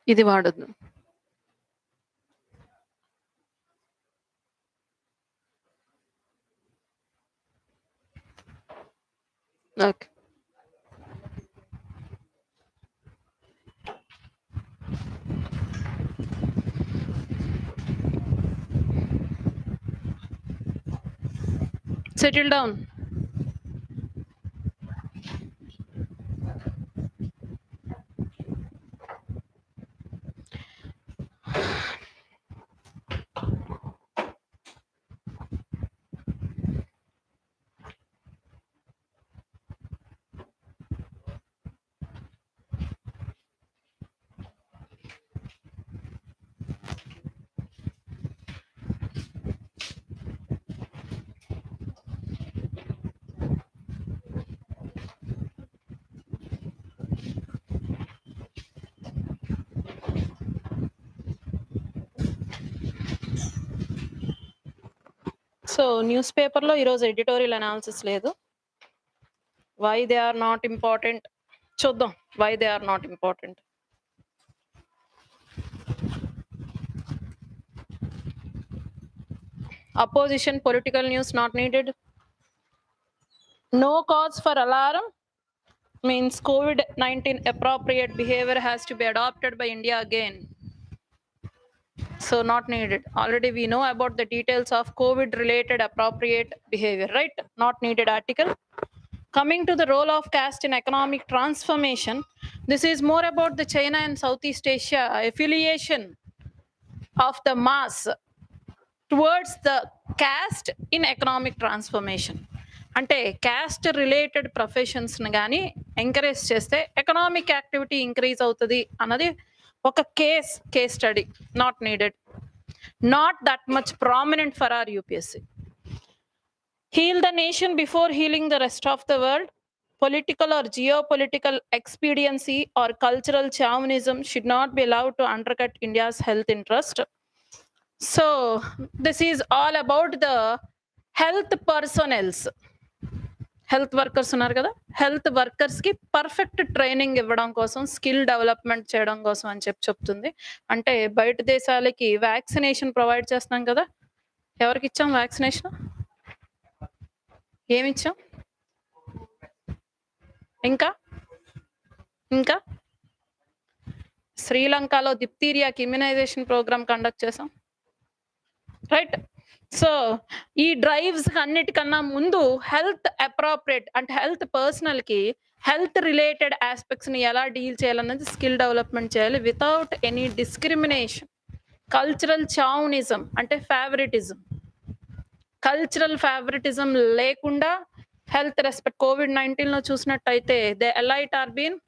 ఇది వాడొద్దు. Okay. Settle down. So news పేపర్లో ఈరోజు ఎడిటోరియల్ అనాలిసిస్ లేదు. Why they are not important చూద్దాం. Why they are not important. Opposition political news not needed. No cause for alarm means COVID-19 appropriate behavior has to be adopted by India again. So not needed. Already we know about the details of COVID related appropriate behavior, right? Not needed article. Coming to the role of caste in economic transformation, this is more about the China and Southeast Asia affiliation of the mass towards the caste in economic transformation. అంటే caste related ప్రొఫెషన్స్ని కానీ encourage చేస్తే economic activity increase అవుతుంది అన్నది ఒక case study. Not needed. Not that much prominent for our UPSC. Heal the nation before healing the rest of the world. Political or geopolitical expediency or cultural chauvinism should not be allowed to undercut India's health interest. So this is all about the health personnels. Health workers ఉన్నారు కదా, health వర్కర్స్కి perfect training ఇవ్వడం కోసం, skill development చేయడం కోసం అని చెప్తుంది. అంటే బయట దేశాలకి వ్యాక్సినేషన్ ప్రొవైడ్ చేస్తున్నాం కదా. ఎవరికి ఇచ్చాం వ్యాక్సినేషన్? ఏమిచ్చాం? ఇంకా ఇంకా శ్రీలంకలో దిప్తీరియాకి ఇమ్యునైజేషన్ ప్రోగ్రామ్ కండక్ట్ చేసాం, రైట్? సో ఈ డ్రైవ్స్ అన్నిటికన్నా ముందు హెల్త్ అప్రోప్రియేట్ అంటే హెల్త్ పర్సనల్కి హెల్త్ రిలేటెడ్ ఆస్పెక్ట్స్ని ఎలా డీల్ చేయాలన్నది స్కిల్ డెవలప్మెంట్ చేయాలి without any discrimination. Cultural chauvinism అంటే ఫేవరెటిజం, కల్చరల్ ఫేవరెటిజం లేకుండా హెల్త్ రెస్పెక్ట్. COVID-19లో చూసినట్టయితే they elite are been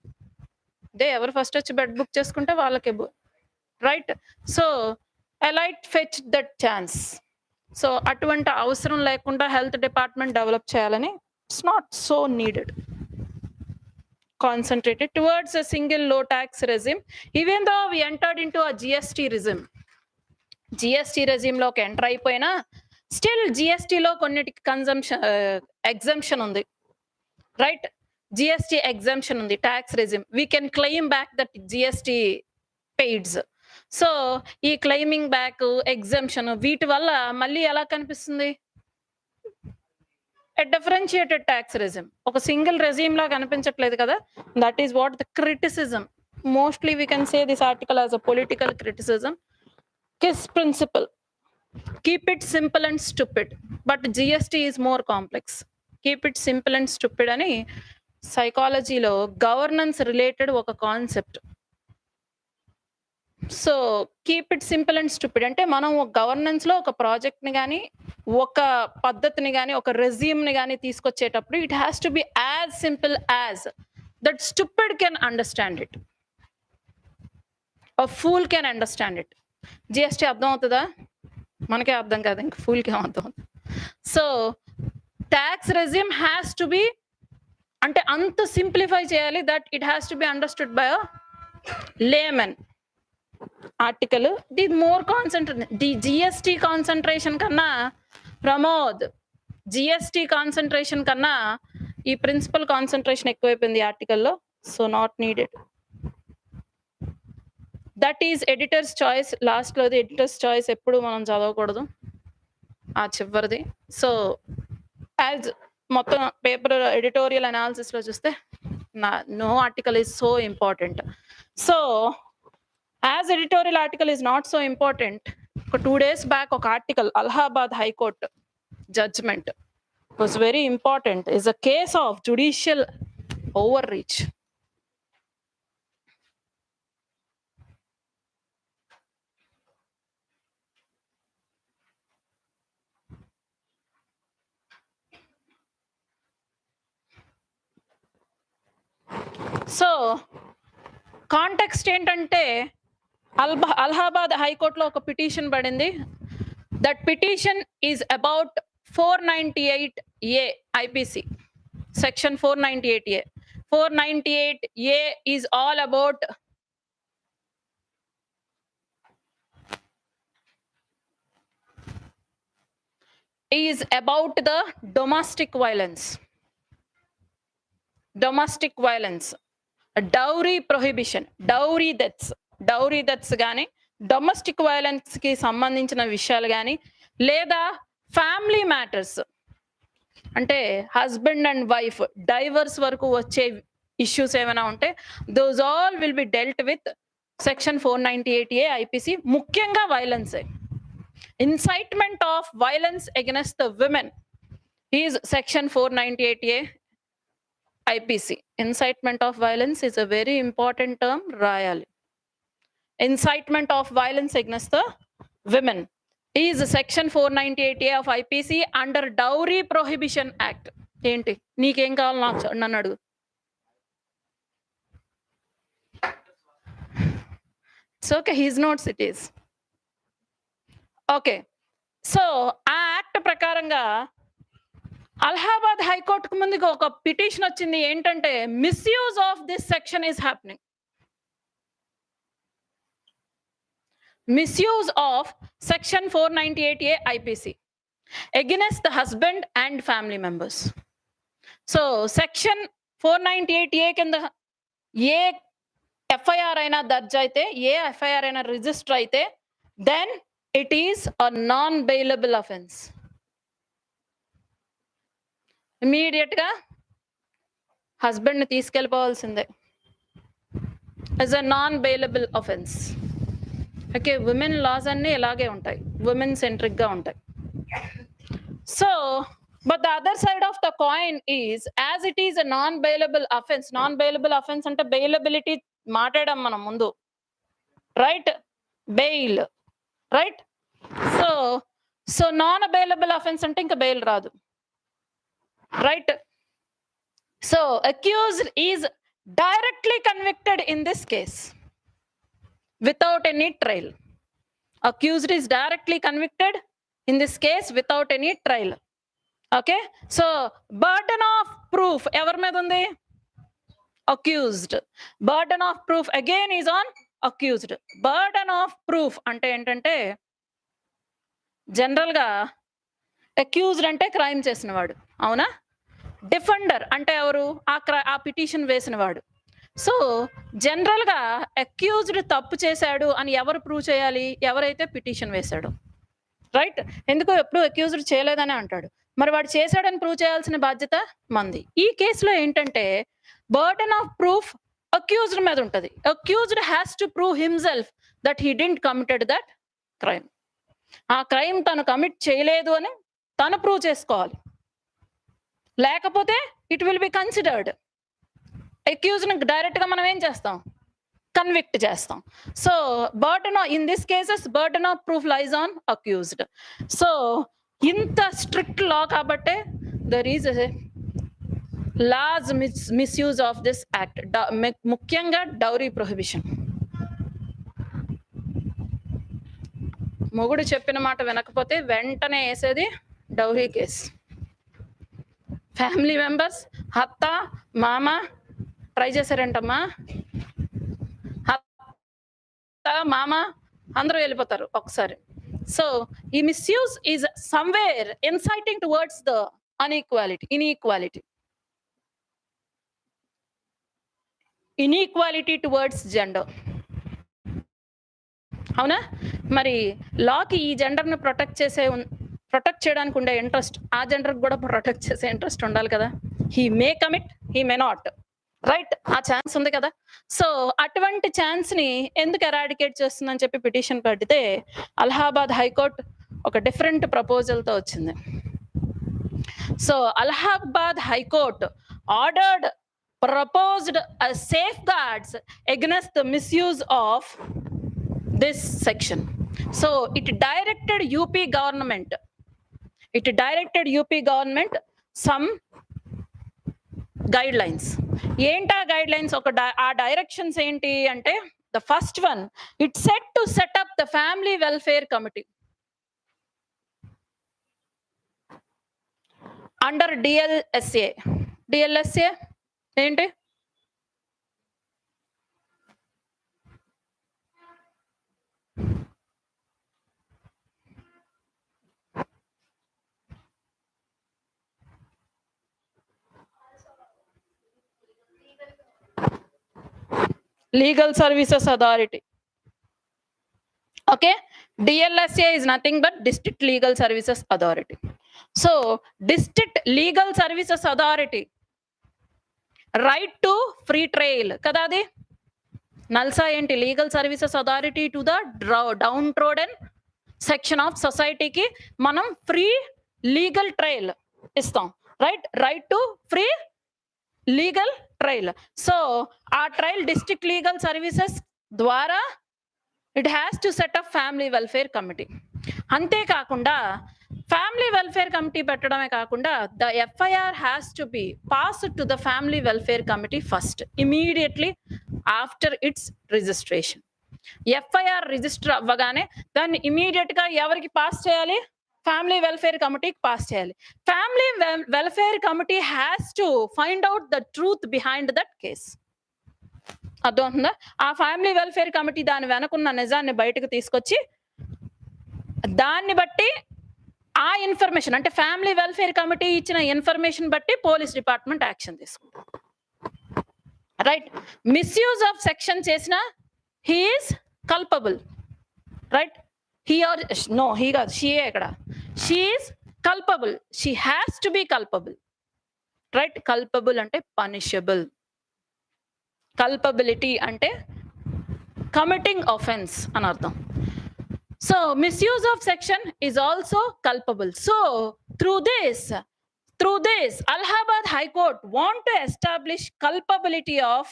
they ఎవరు ఫస్ట్ వచ్చి బెడ్ బుక్ చేసుకుంటే వాళ్ళకే, right? So elite fetch that chance. So అటువంటి అవసరం లేకుండా హెల్త్ డిపార్ట్మెంట్ డెవలప్ చేయాలని it's not so needed. Concentrated towards a single low tax regime, even though we entered into a GST regime. GST regime లోకి enter అయిపోయినా still GSTలో కొన్నిటికి exemption ఉంది, right? GST exemption ఉంది, tax regime. We can claim back that GST paids. So ఈ claiming back, exemption వీటి వల్ల మళ్ళీ ఎలా కనిపిస్తుంది? డిఫరెన్షియేటెడ్ ట్యాక్స్ రెజిమ్ ఒక సింగిల్ రెజిమ్ లా కనిపించట్లేదు కదా. That is what the criticism. Mostly we can say this article as a political criticism. KISS principle, keep it simple and stupid, but GST is more complex. Keep it simple and stupid అని సైకాలజీలో governance related ఒక concept. So keep it simple and stupid అంటే మనం గవర్నెన్స్లో ఒక ప్రాజెక్ట్ని కానీ, ఒక పద్ధతిని కానీ, ఒక రెజ్యూమ్ని కానీ తీసుకొచ్చేటప్పుడు it has to be as simple as that stupid can understand it, a fool can understand it. GST అర్థం అవుతుందా? మనకే అర్థం కాదు, ఇంక ఫూల్కి ఏం అర్థం అవుతుంది? So tax regime has to be అంటే అంత సింప్లిఫై చేయాలి that it has to be understood by a layman. Article the more concentration. GST concentration కన్నా ప్రమోద్, GST కాన్సంట్రేషన్ కన్నా ఈ ప్రిన్సిపల్ కాన్సంట్రేషన్ ఎక్కువైపోయింది ఈ ఆర్టికల్లో. So not needed. That is editor's choice. లాస్ట్‌లోది ఎడిటర్స్ చాయిస్ ఎప్పుడు మనం చదవకూడదు. ఆ చివరిది. సో, యాజ్ మొత్తం పేపర్ ఎడిటోరియల్ అనాలిసిస్‌లో చూస్తే no article is so important. So, as editorial article is not so important. ఒక 2 డేస్ బ్యాక్ ఒక article Allahabad high court judgment was very important. Is a case of judicial overreach. So, context ఏంటంటే అలహాబాద్ హైకోర్ట్‌లో ఒక petition పడింది. That petition is about 498A IPC. Section 498A. 498A is all about the domestic violence. Domestic violence. Dowry prohibition. Dowry deaths గాని domestic violence కి సంబంధించిన విషయాలు గాని లేదా ఫ్యామిలీ మ్యాటర్స్ అంటే హస్బెండ్ అండ్ వైఫ్ డైవర్స్ వరకు వచ్చే ఇష్యూస్ ఏమైనా ఉంటే those all will be dealt with section 498A IPC. ముఖ్యంగా violence, incitement of violence against the women is section 498A IPC. Incitement of violence is a very important term. రాయాలి. Incitement of violence against the women is section 498A of IPC under Dowry Prohibition Act. ఏంటి నీకేం కావాలి నన్ను అడుగు. It's okay, his notes it is. Okay. So ఆ act ప్రకారంగా అలహాబాద్ హైకోర్టుకు ముందుకు ఒక పిటిషన్ వచ్చింది. ఏంటంటే misuse of this section is happening. Misuse of section 498A IPC against the husband and family members. So section 498A కింద ఏ FIR అయినా దర్జ్ అయితే, ఏ FIR అయినా రిజిస్టర్ అయితే, then it is a non-bailable offense. Immediate గా హస్బెండ్ ని తీసుకెళ్ళిపోవాల్సిందే. as a non-bailable offense. Okay, women laws అన్నీ ఇలాగే ఉంటాయి, ఉమెన్ సెంట్రిక్ గా ఉంటాయి. So but the other side of the coin is as it is a non bailable offence. Non bailable offence అంటే bailability మాట్లాడాం మనం ముందు, right? Bail, right? So so non bailable offence అంటే ఇంకా బెయిల్ రాదు, right? So accused is directly convicted in this case without any trial. Accused is directly convicted in this case without any trial. Okay, so burden of proof ever మీద ఉంది? Accused. Burden of proof again is on accused. Burden of proof అంటే ఏంటంటే general గా accused అంటే crime చేసిన వాడు, అవునా? Defender అంటే ఎవరు? ఆ పిటిషన్ వేసిన వాడు. సో జనరల్ గా అక్యూజ్డ్ తప్పు చేశాడు అని ఎవరు ప్రూవ్ చేయాలి? ఎవరైతే పిటిషన్ వేశాడు, రైట్? ఎందుకు ఎప్పుడు అక్యూజ్డ్ చేయలేదని అంటాడు, మరి వాడు చేశాడని ప్రూవ్ చేయాల్సిన బాధ్యత మంది. ఈ కేసులో ఏంటంటే బర్డెన్ ఆఫ్ ప్రూఫ్ అక్యూజ్డ్ మీద ఉంటది. Accused has to prove himself that he didn't committed that crime. ఆ క్రైమ్ తను కమిట్ చేయలేదు అని తను ప్రూవ్ చేసుకోవాలి, లేకపోతే it will be considered. Accused direct గా మనం ఏం చేస్తాం? కన్విక్ట్ చేస్తాం. So burden in this cases burden of proof lies on accused. So ఇంత స్ట్రిక్ట్ లా కాబట్టే there is large misuse of this act, ముఖ్యంగా డౌరీ ప్రొహిబిషన్. మొగుడు చెప్పిన మాట వినకపోతే వెంటనే వేసేది డౌరీ కేస్. ఫ్యామిలీ మెంబర్స్, అత్త, మామ ట్రై చేశారంటమ్మా, అత్త, మామ అందరూ వెళ్ళిపోతారు ఒకసారి. సో ఈ misuse is somewhere inciting towards the inequality towards gender. అవునా? మరి లాకి ఈ జెండర్‌ని ప్రొటెక్ట్ చేయడానికి ఉండే ఇంట్రెస్ట్ ఆ జెండర్‌కి కూడా ప్రొటెక్ట్ చేసే ఇంట్రెస్ట్ ఉండాలి కదా! He may commit, he may not. Right? ఆ ఛాన్స్ ఉంది కదా! సో, అటువంటి ఛాన్స్‌ని ఎందుకు ఎరాడికేట్ చేస్తుందని చెప్పి పిటిషన్ పెడితే అలహాబాద్ హైకోర్ట్ ఒక డిఫరెంట్ ప్రపోజల్‌తో వచ్చింది. So, Allahabad High Court ordered, proposed safeguards against the misuse of this section. So, it directed UP government. It directed UP government some guidelines. ఏంటా గైడ్లైన్స్? ఆ డైరెక్షన్స్ ఏంటి అంటే, the first one, it said to set up the family welfare committee under DLSA. DLSA ఏంటి? Legal Services Authority. Okay, DLSA is nothing but District Legal Services Authority. So, District Legal Services Authority, right to free trial kada adi? Nalsa enti Legal Services Authority to the downtrodden section of society ki manam free legal trial istam, right to free legal trial. So, our trial District Legal Services ద్వారా it has to set up family welfare committee. అంతే కాకుండా family welfare committee పెట్టడమే కాకుండా the FIR has to be passed to the family welfare committee first, immediately after its registration. FIR register అవ్వగానే దాన్ని immediate గా ఎవరికి pass చేయాలి? Family welfare కమిటీకి పాస్ చేయాలి. Family welfare committee has to find out the truth behind that case. అర్థమవుతుందా? ఆ family welfare committee దాని వెనకున్న నిజాన్ని బయటకు తీసుకొచ్చి దాన్ని బట్టి ఆ ఇన్ఫర్మేషన్ అంటే ఫ్యామిలీ వెల్ఫేర్ కమిటీ ఇచ్చిన ఇన్ఫర్మేషన్ బట్టి పోలీస్ డిపార్ట్మెంట్ యాక్షన్ తీసుకుంటారు. రైట్? మిస్యూజ్ ఆఫ్ సెక్షన్ చేసిన he is culpable. Right? he or no he got she ekkada she is culpable, she has to be culpable. Right? Culpable ante punishable, culpability ante committing offense అని అర్థం. So, misuse of section is also culpable. So, through this Allahabad High Court want to establish culpability of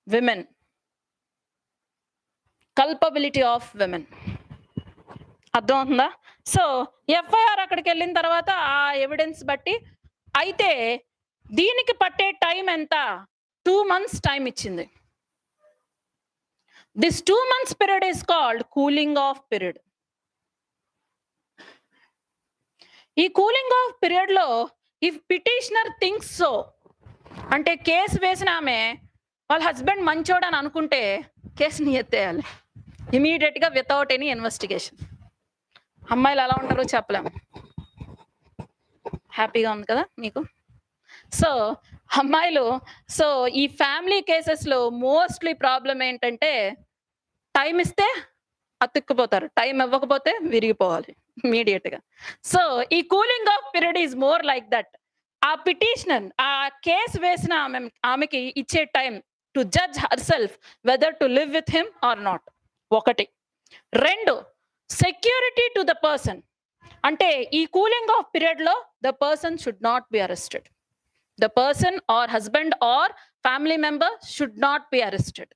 women. Culpability of women. అర్థమవుతుందా? So, FIR అక్కడికి వెళ్ళిన తర్వాత ఆ evidence బట్టి అయితే దీనికి పట్టే టైం ఎంత? 2 months టైం ఇచ్చింది. This 2 months period is called cooling off period. ఈ కూలింగ్ ఆఫ్ పీరియడ్ లో ఇఫ్ పిటిషనర్ థింక్స్ సో, అంటే కేసు వేసిన ఆమె వాళ్ళ హస్బెండ్ మంచోడు అని అనుకుంటే కేసుని ఎత్తేయాలి ఇమీడియట్ గా వితౌట్ ఎనీ ఇన్వెస్టిగేషన్. అమ్మాయిలు ఎలా ఉంటారో చెప్పలేము. హ్యాపీగా ఉంది కదా మీకు? సో అమ్మాయిలు ఈ ఫ్యామిలీ కేసెస్ లో మోస్ట్లీ ప్రాబ్లం ఏంటంటే టైం ఇస్తే అతుక్కుపోతారు, టైం ఇవ్వకపోతే విరిగిపోవాలి ఇమీడియట్ గా. సో ఈ cooling of period is more like that. ఆ పిటిషనర్ ఆ కేసు వేసిన ఆమెకి ఇచ్చే time to judge her self whether to live with him or not. ఒకటి. రెండు, సెక్యూరిటీ టు ద పర్సన్. అంటే ఈ కూలింగ్ ఆఫ్ పీరియడ్ లో the person should not be arrested. The person or husband or family member should not be arrested.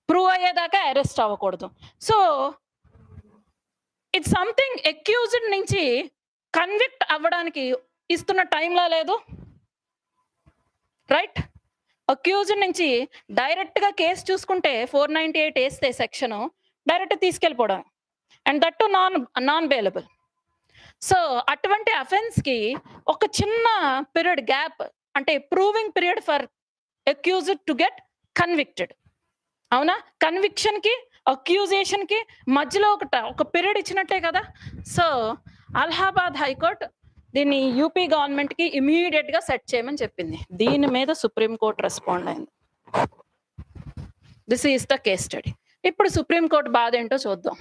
Prove అయ్యేదాకా arrest అవ్వకూడదు. So it's something accused నుంచి convict అవ్వడానికి ఇస్తున్న టైంలా లేదు. రైట్? అక్యూజ్డ్ నుంచి డైరెక్ట్ గా కేసు చూసుకుంటే 498 వేస్తే సెక్షన్ డైరెక్ట్ తీసుకెళ్ళిపోవడం, and that too non bailable. So అటువంటి అఫెన్స్ కి ఒక చిన్న పీరియడ్ గ్యాప్, అంటే proving period for accused to get convicted. అవునా? కన్విక్షన్ కి అక్యూజేషన్ కి మధ్యలో ఒక పీరియడ్ ఇచ్చినట్టే కదా. సో అలహాబాద్ హైకోర్టు దీన్ని యూపీ గవర్నమెంట్ కి ఇమీడియట్ గా సెట్ చేయమని చెప్పింది. దీని మీద సుప్రీంకోర్టు రెస్పాండ్ అయింది. This is the case study. ఇప్పుడు సుప్రీంకోర్టు బాధ ఏంటో చూద్దాం.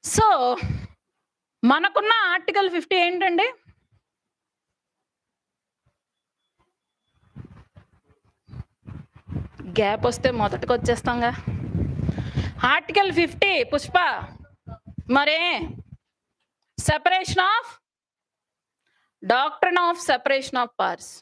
సో మనకున్న ఆర్టికల్ 50 ఏంటండి? గ్యాప్ వస్తే మొదటికి వచ్చేస్తాంగా. ఆర్టికల్ 50 పుష్ప మరే separation of doctrine of separation of powers.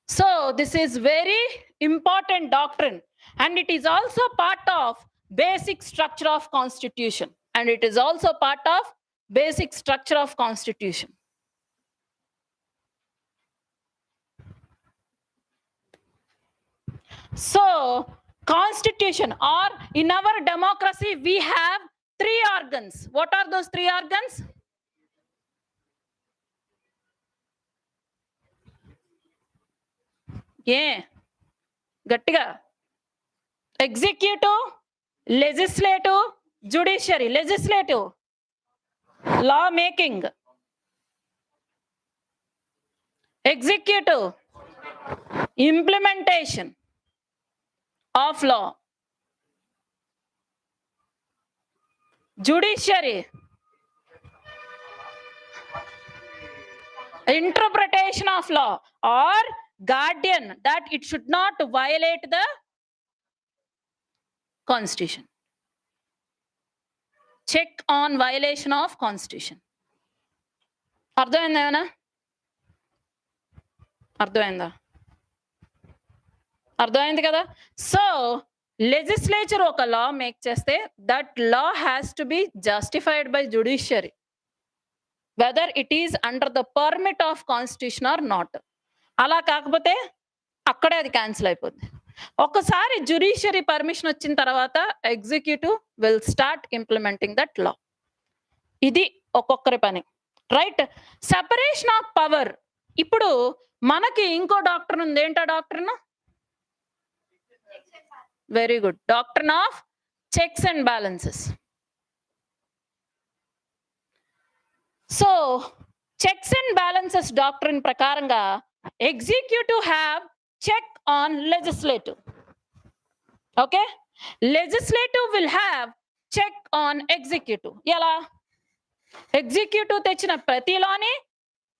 So this is very important doctrine, and it is also part of basic structure of constitution, and it is also part of basic structure of constitution. So constitution, or in our democracy we have 3 organs. What are those 3 organs? గట్టిగా. Executive, legislative, judiciary. Legislative law making, executive implementation of law, judiciary interpretation of law, or guardian that it should not violate the constitution, check on violation of constitution. అర్థమైందా? అర్థమైందా? అర్థమైంది కదా? So legislature ఒక లా make చేస్తే that law has to be justified by judiciary whether it is under the permit of constitution are not. అలా కాకపోతే అక్కడే అది క్యాన్సిల్ అయిపోద్ది. ఒకసారి జుడిషియరీ పర్మిషన్ వచ్చిన తర్వాత executive will start implementing that law. ఇది ఒక్కొక్కరి పని, రైట్? Separation of power. ఇప్పుడు మనకి ఇంకో డాక్టర్ ఉంది. ఏంటో doctor? Very good. Doctrine of checks and balances. So checks and balances doctrine ప్రకారంగా executive have check on legislative. Okay, legislative will have check on executive. ఎలా? ఎగ్జిక్యూటివ్ తెచ్చిన ప్రతి లాని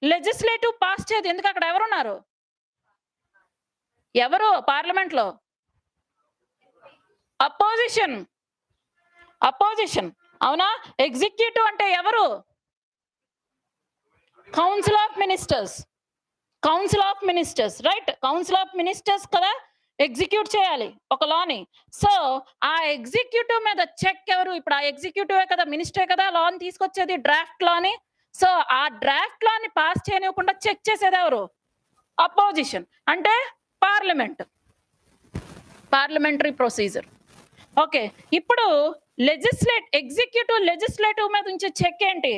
legislative pass చేయదు. ఎందుకు? అక్కడ ఎవరున్నారు? ఎవరు పార్లమెంట్ లో? అపోజిషన్. అపోజిషన్, అవునా? ఎగ్జిక్యూటివ్ అంటే ఎవరు? Council of ministers. Council of ministers, right? Council of ministers కదా ఎగ్జిక్యూట్ చేయాలి ఒక లాని. సో ఆ ఎగ్జిక్యూటివ్ మీద చెక్ ఎవరు? ఇప్పుడు ఆ ఎగ్జిక్యూటివే కదా, మినిస్టరే కదా లాని తీసుకొచ్చేది, డ్రాఫ్ట్ లాని. సో ఆ డ్రాఫ్ట్ లాని పాస్ చేయనివ్వకుండా చెక్ చేసేది ఎవరు? అపోజిషన్, అంటే పార్లమెంట్, పార్లమెంటరీ ప్రొసీజర్. ఓకే, ఇప్పుడు ఎగ్జిక్యూటివ్ లెజిస్లేటివ్ మీద ఉంచే చెక్ ఏంటి?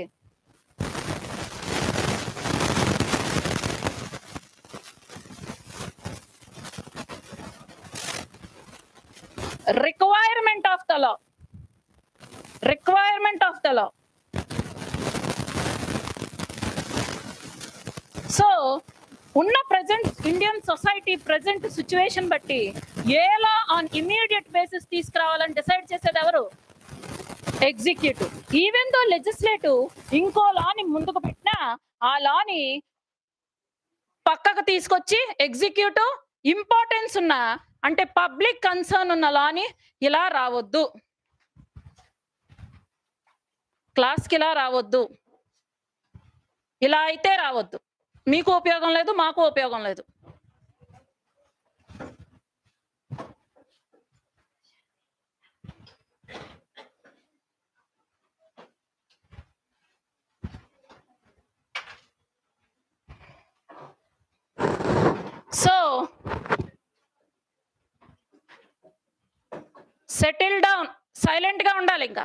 Requirement of the law. Requirement of the law. So ఉన్న present Indian society present situation బట్టి ఏ లా ఆన్ ఇమీడియట్ బేసిస్ తీసుకురావాలని డిసైడ్ చేసేది ఎవరు? ఎగ్జిక్యూటివ్. ఈవెన్ దో లెజిస్లేటివ్ ఇంకో లాని ముందుకు పెట్టినా ఆ లాని పక్కకు తీసుకొచ్చి ఎగ్జిక్యూటివ్ ఇంపార్టెన్స్ ఉన్న, అంటే పబ్లిక్ కన్సర్న్ ఉన్న లాని ఇలా రావద్దు, క్లాస్కి ఇలా రావద్దు, ఇలా అయితే రావద్దు, మీకు ఉపయోగం లేదు, మాకు ఉపయోగం లేదు. సో సెటిల్ డౌన్, సైలెంట్ గా ఉండాలి. ఇంకా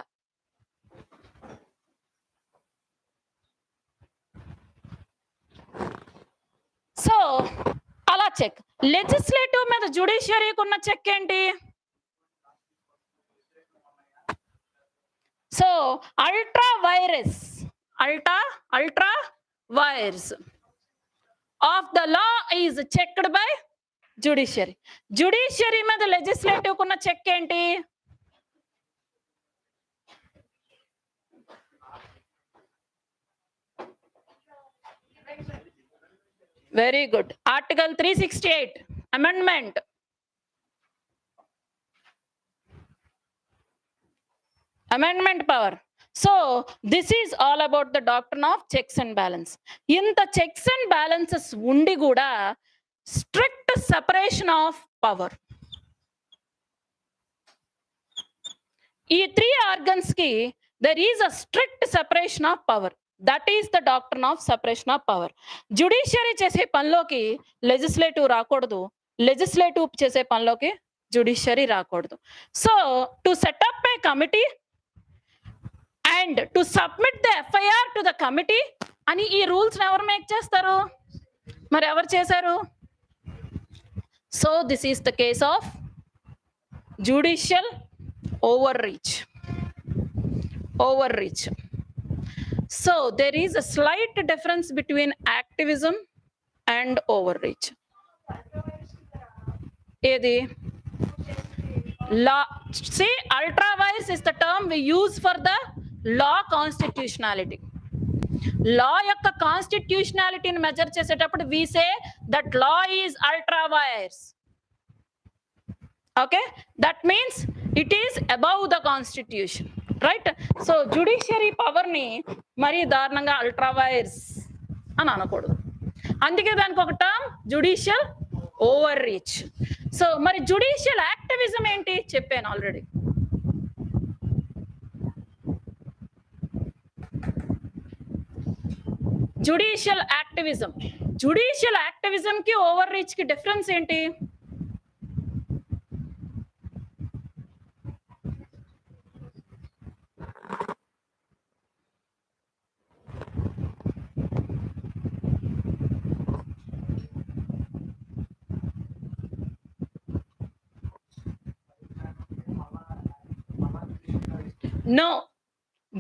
సో అలా చెక్. లెజిస్లేటివ్ మీద జ్యుడిషియరీకి ఉన్న చెక్ ఏంటి? So ultra virus of the law is checked by judiciary. Judiciary మీద లెజిస్లేటివ్ ఉన్న చెక్ ఏంటి? Very good. Article 368 amendment. Amendment power. So this is all about the doctrine of checks and balance. ఇంత checks and balances ఉండి కూడా strict separation of power. ఈ 3 organs కి there is a strict separation of power. That is the doctrine of separation of power. Judiciary చేసే పనిలోకి legislative రాకూడదు, legislative చేసే పనిలోకి జ్యుడిషియరీ రాకూడదు. So to set up a committee and to submit the FIR to the committee అని ఈ rules ఎవరు make చేస్తారు? మరి ఎవరు చేశారు? So this is the case of judicial overreach. So there is a slight difference between activism and overreach. Edi law, see, ultra vires is the term we use for the law constitutionality. Law యొక్క constitutionality ని measure చేసేటప్పుడు we say that law is ultra vires. Okay, that means it is above the constitution, right? So judiciary power ni mari దారుణంగా ultra vires అని అనకూడదు. అందుకే దానికి ఒక term judicial overreach. So మరి జుడిషియల్ యాక్టివిజం ఏంటి చెప్పాను ఆల్రెడీ. జుడిషియల్ యాక్టివిజం కి ఓవర్ రీచ్ కి డిఫరెన్స్ ఏంటి? నో,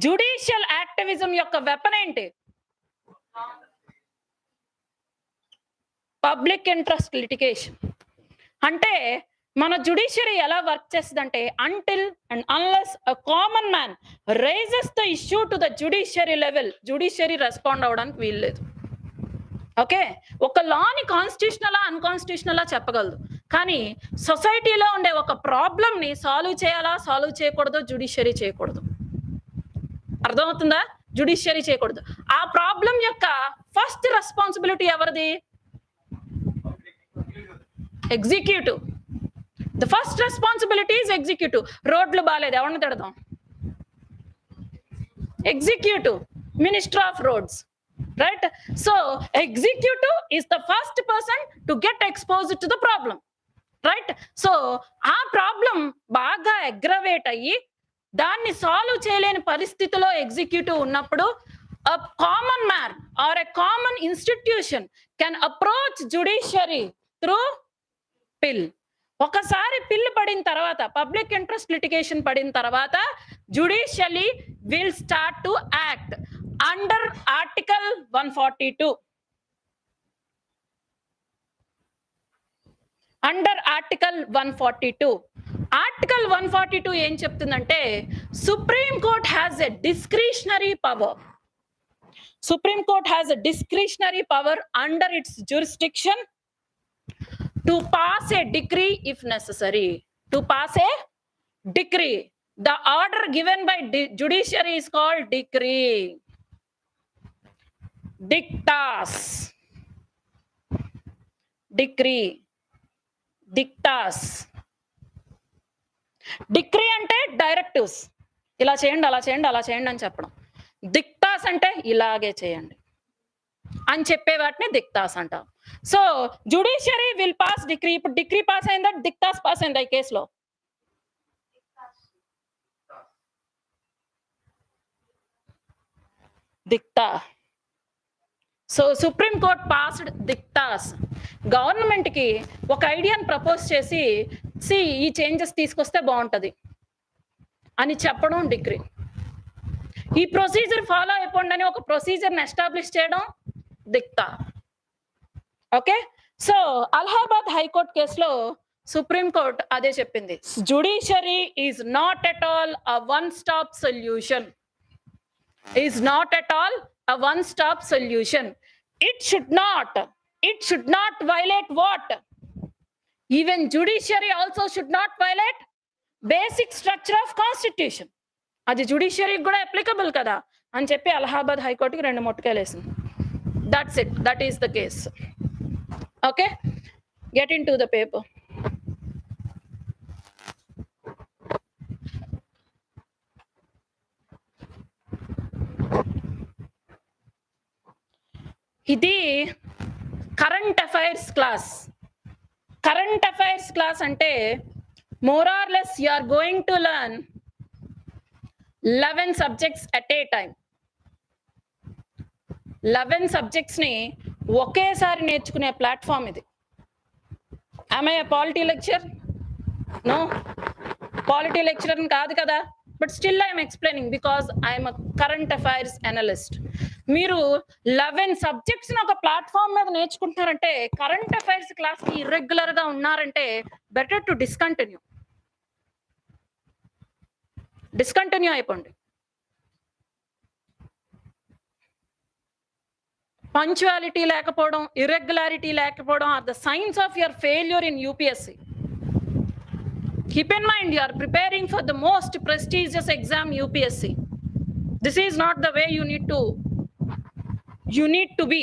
జుడిషియల్ యాక్టివిజం యొక్క వెపన్ ఏంటి? Public interest litigation. అంటే మన జుడిషియరీ ఎలా వర్క్ చేస్తుందంటే until and unless a common man raises the issue to the judiciary level, judiciary respond అవడానికి వీల్లేదు. ఓకే, ఒక లాని కాన్స్టిట్యూషనలా అన్కాన్స్టిట్యూషనలా చెప్పగలదు, కానీ సొసైటీలో ఉండే ఒక ప్రాబ్లమ్ని సాల్వ్ చేయాలా సాల్వ్ చేయకూడదు జుడిషియరీ చేయకూడదు. అర్థమవుతుందా? జుడిషియరీ చేయకూడదు. ఆ ప్రాబ్లం యొక్క ఫస్ట్ రెస్పాన్సిబిలిటీ ఎవరిది? Executive. The first responsibility is executive. రోడ్లు బాగాలేదు, ఎవరిని తిడదాం? Executive, minister of roads, right? So executive is the first person to get exposed to the problem, right? So ఆ ప్రాబ్లం బాగా అగ్రవేట్ అయ్యి దాన్ని సాల్వ్ చేయలేని పరిస్థితిలో ఎగ్జిక్యూటివ్ ఉన్నప్పుడు a common man or a common institution can approach judiciary through pill. ఒకసారి పిల్ పడిన తర్వాత, పబ్లిక్ ఇంట్రెస్ట్ లిటిగేషన్ పడిన తర్వాత judiciary will start to act under article 142. Under article 142. Article 142 ఏం చెప్తుందంటే supreme court has a discretionary power. Supreme court has a discretionary power under it's jurisdiction to pass a decree if necessary. To pass a decree. The order given by judiciary is called decree. Dictas. Decree. Dictas. Decree అంటే directives, ఇలా చేయండి అలా చేయండి అలా చేయండి అని చెప్పడం. దిక్తాస్ అంటే ఇలాగే చేయండి అని చెప్పే వాటిని దిక్తాస్ అంటాం. So judiciary will pass decree. ఇప్పుడు డిగ్రీ పాస్ అయిందా, దిక్తాస్ పాస్ అయిందా ఈ కేసులో? Diktat. So supreme court passed diktats. గవర్నమెంట్కి ఒక ఐడియాని ప్రపోజ్ చేసి ఈ చేంజెస్ తీసుకొస్తే బాగుంటుంది అని చెప్పడం డిగ్రీ. ఈ ప్రొసీజర్ ఫాలో అయిపోండి అని ఒక ప్రొసీజర్ని ఎస్టాబ్లిష్ చేయడం Dikhta. Okay, so Allahabad high court కేసులో సుప్రీం కోర్ట్ అదే చెప్పింది. Judiciary is not at all a one stop solution. Is not at all a one-stop solution. It should not violate what? Even judiciary also should not violate basic structure of constitution. అది judiciary కూడా applicable కదా అని చెప్పి అలహాబాద్ హైకోర్టుకి 2 మొట్టికాయలు వేసింది. That's it. That is the case. Okay, get into the paper. ఇది current affairs class. Current affairs class అంటే more or less you are going to learn 11 subjects at a time. 11 subjects ని ఒకేసారి నేర్చుకునే ప్లాట్ఫామ్ ఇది. am I a polity lecture? No, polity lecturer కాదు కదా, but still I'm explaining because I'm a current affairs analyst. మీరు 11 subjects ఒక platform మీద నేర్చుకుంటున్నారంటే, కరెంట్ అఫైర్స్ క్లాస్ కి ఇర్రెగ్యులర్ గా ఉన్నారంటే బెటర్ టు డిస్కంటిన్యూ అయిపోండి. పంక్చువాలిటీ లేకపోవడం, ఇర్రెగ్యులారిటీ లేకపోవడం are the signs of your failure in UPSC. Keep in mind, you are preparing for the most prestigious exam, UPSC. This is not the way you need to be.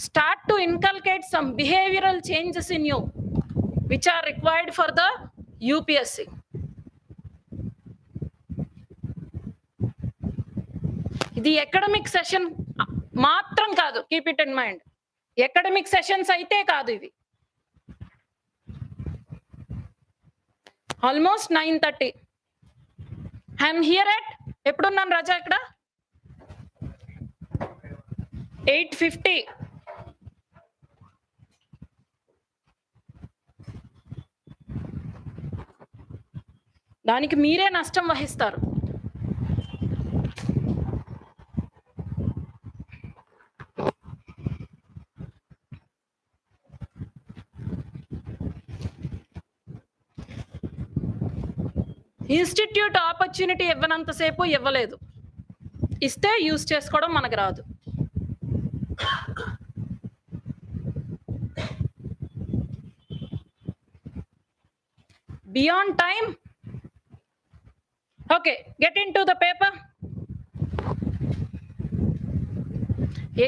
Start to inculcate some behavioral changes in you, which are required for the UPSC. ఇది academic session మాత్రం కాదు. Keep it in mind. Academic sessions అయితే కాదు ఇవి. Almost 9:30. I'm here at, ఎప్పుడున్నాను రాజా ఇక్కడ? 8:50. దానికి మీరే నష్టం వహిస్తారు. ఇన్స్టిట్యూట్ ఆపర్చునిటీ ఇవ్వనంతసేపు ఇవ్వలేదు, ఇస్తే యూజ్ చేసుకోవడం మనకు రాదు. Beyond time. Okay, get in to the paper.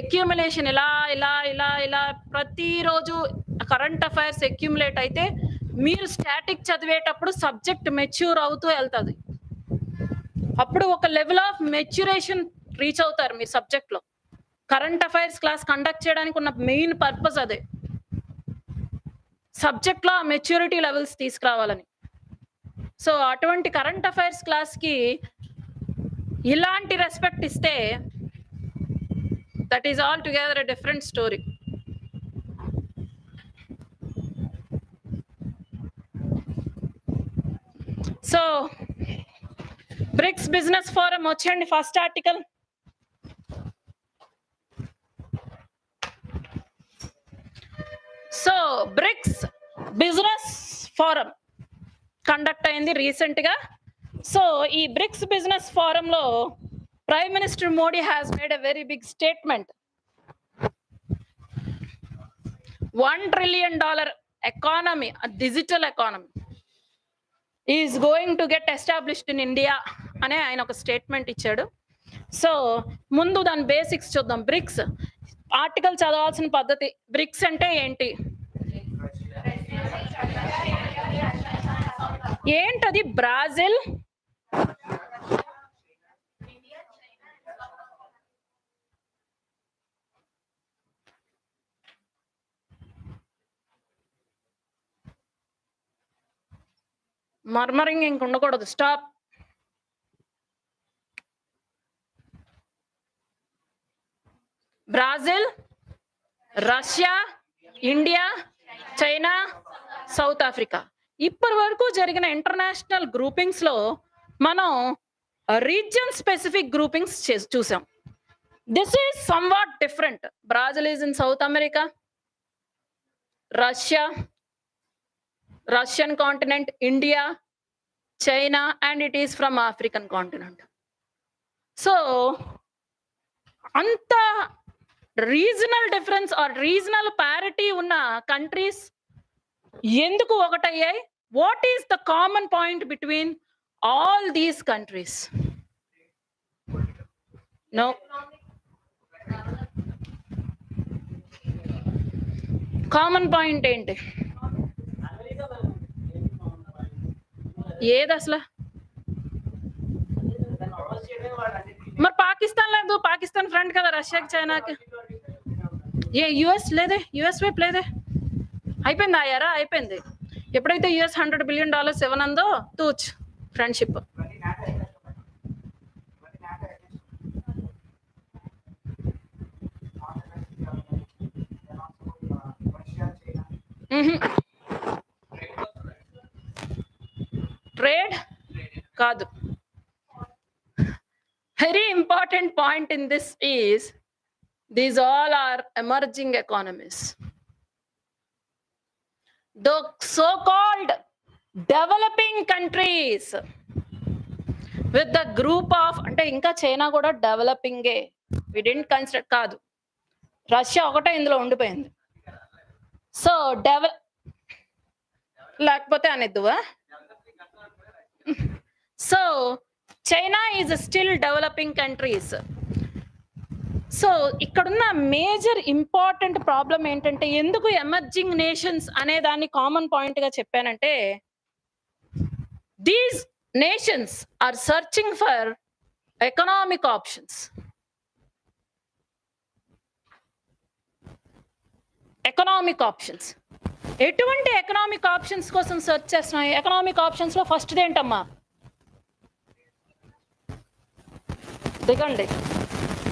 Accumulation ఇలా ఇలా ఇలా ఇలా ప్రతిరోజు కరెంట్ అఫైర్స్ ఎక్యూములేట్ అయితే మీరు స్టాటిక్ చదివేటప్పుడు సబ్జెక్ట్ మెచ్యూర్ అవుతూ వెళ్తుంది. అప్పుడు ఒక లెవెల్ ఆఫ్ మెచ్యూరేషన్ రీచ్ అవుతారు మీ సబ్జెక్ట్లో. కరెంట్ అఫైర్స్ క్లాస్ కండక్ట్ చేయడానికి ఉన్న మెయిన్ పర్పస్ అదే, సబ్జెక్ట్లో ఆ మెచ్యూరిటీ లెవెల్స్ తీసుకురావాలని. సో అటువంటి కరెంట్ అఫైర్స్ క్లాస్కి ఇలాంటి రెస్పెక్ట్ ఇస్తే that is altogether a different story. So BRICS business forum వచ్చేయండి. First article. So BRICS business forum కండక్ట్ అయింది రీసెంట్ గా. సో ఈ బ్రిక్స్ బిజినెస్ ఫోరంలో prime minister Modi has made a very big statement. $1 trillion economy, digital economy is going to get established in India అనే ఆయన ఒక statement ఇచ్చాడు. సో ముందు దాని బేసిక్స్ చూద్దాం. బ్రిక్స్ ఆర్టికల్ చదవాల్సిన పద్ధతి. బ్రిక్స్ అంటే ఏంటి? ఏంటది? బ్రాజిల్, మర్మరింగ్ ఇంక ఉండకూడదు, stop. Brazil, Russia, India, China, South Africa. ఇప్పటి వరకు జరిగిన ఇంటర్నేషనల్ గ్రూపింగ్స్ లో మనం రీజియన్ స్పెసిఫిక్ గ్రూపింగ్స్ చూసాం. This is somewhat different. Brazil is in South America, Russia, Russian continent, India, China, and it is from African continent. So అంత regional difference or regional parity ఉన్న countries ఎందుకు ఒకటయ్యాయి? What is the common point between all these countries? No. Common point ఏంటి? ఏది అసలు? మరి పాకిస్తాన్ లేదు. Pakistan friend కదా రష్యాకి, చైనాకి. ఏ యుఎస్ లేదే, యుఎస్ వైపు లేదే. అయిపోయింది ఆయారా, అయిపోయింది. ఎప్పుడైతే యుఎస్ $100 బిలియన్ ఇవ్వనందో తూచ్ ఫ్రెండ్షిప్. ట్రేడ్ కాదు. Very important point in this is these all are emerging economies. The so-called developing countries with the group of, అంటే ఇంకా చైనా కూడా డెవలపింగే, we didn't consider కాదు. రష్యా ఒకటే ఇందులో ఉండిపోయింది. సో లేకపోతే అనేద్దువా. So China is still developing countries. So ఇక్కడున్న మేజర్ ఇంపార్టెంట్ ప్రాబ్లం ఏంటంటే, ఎందుకు ఎమర్జింగ్ నేషన్స్ అనే దాన్ని కామన్ పాయింట్ గా చెప్పానంటే, these nations are searching for economic options. Economic options. ఎటువంటి ఎకనామిక్ ఆప్షన్స్ కోసం సెర్చ్ చేస్తున్నాయి? ఎకనామిక్ ఆప్షన్స్ లో ఫస్ట్ ఏంటమ్మా? దిగండి.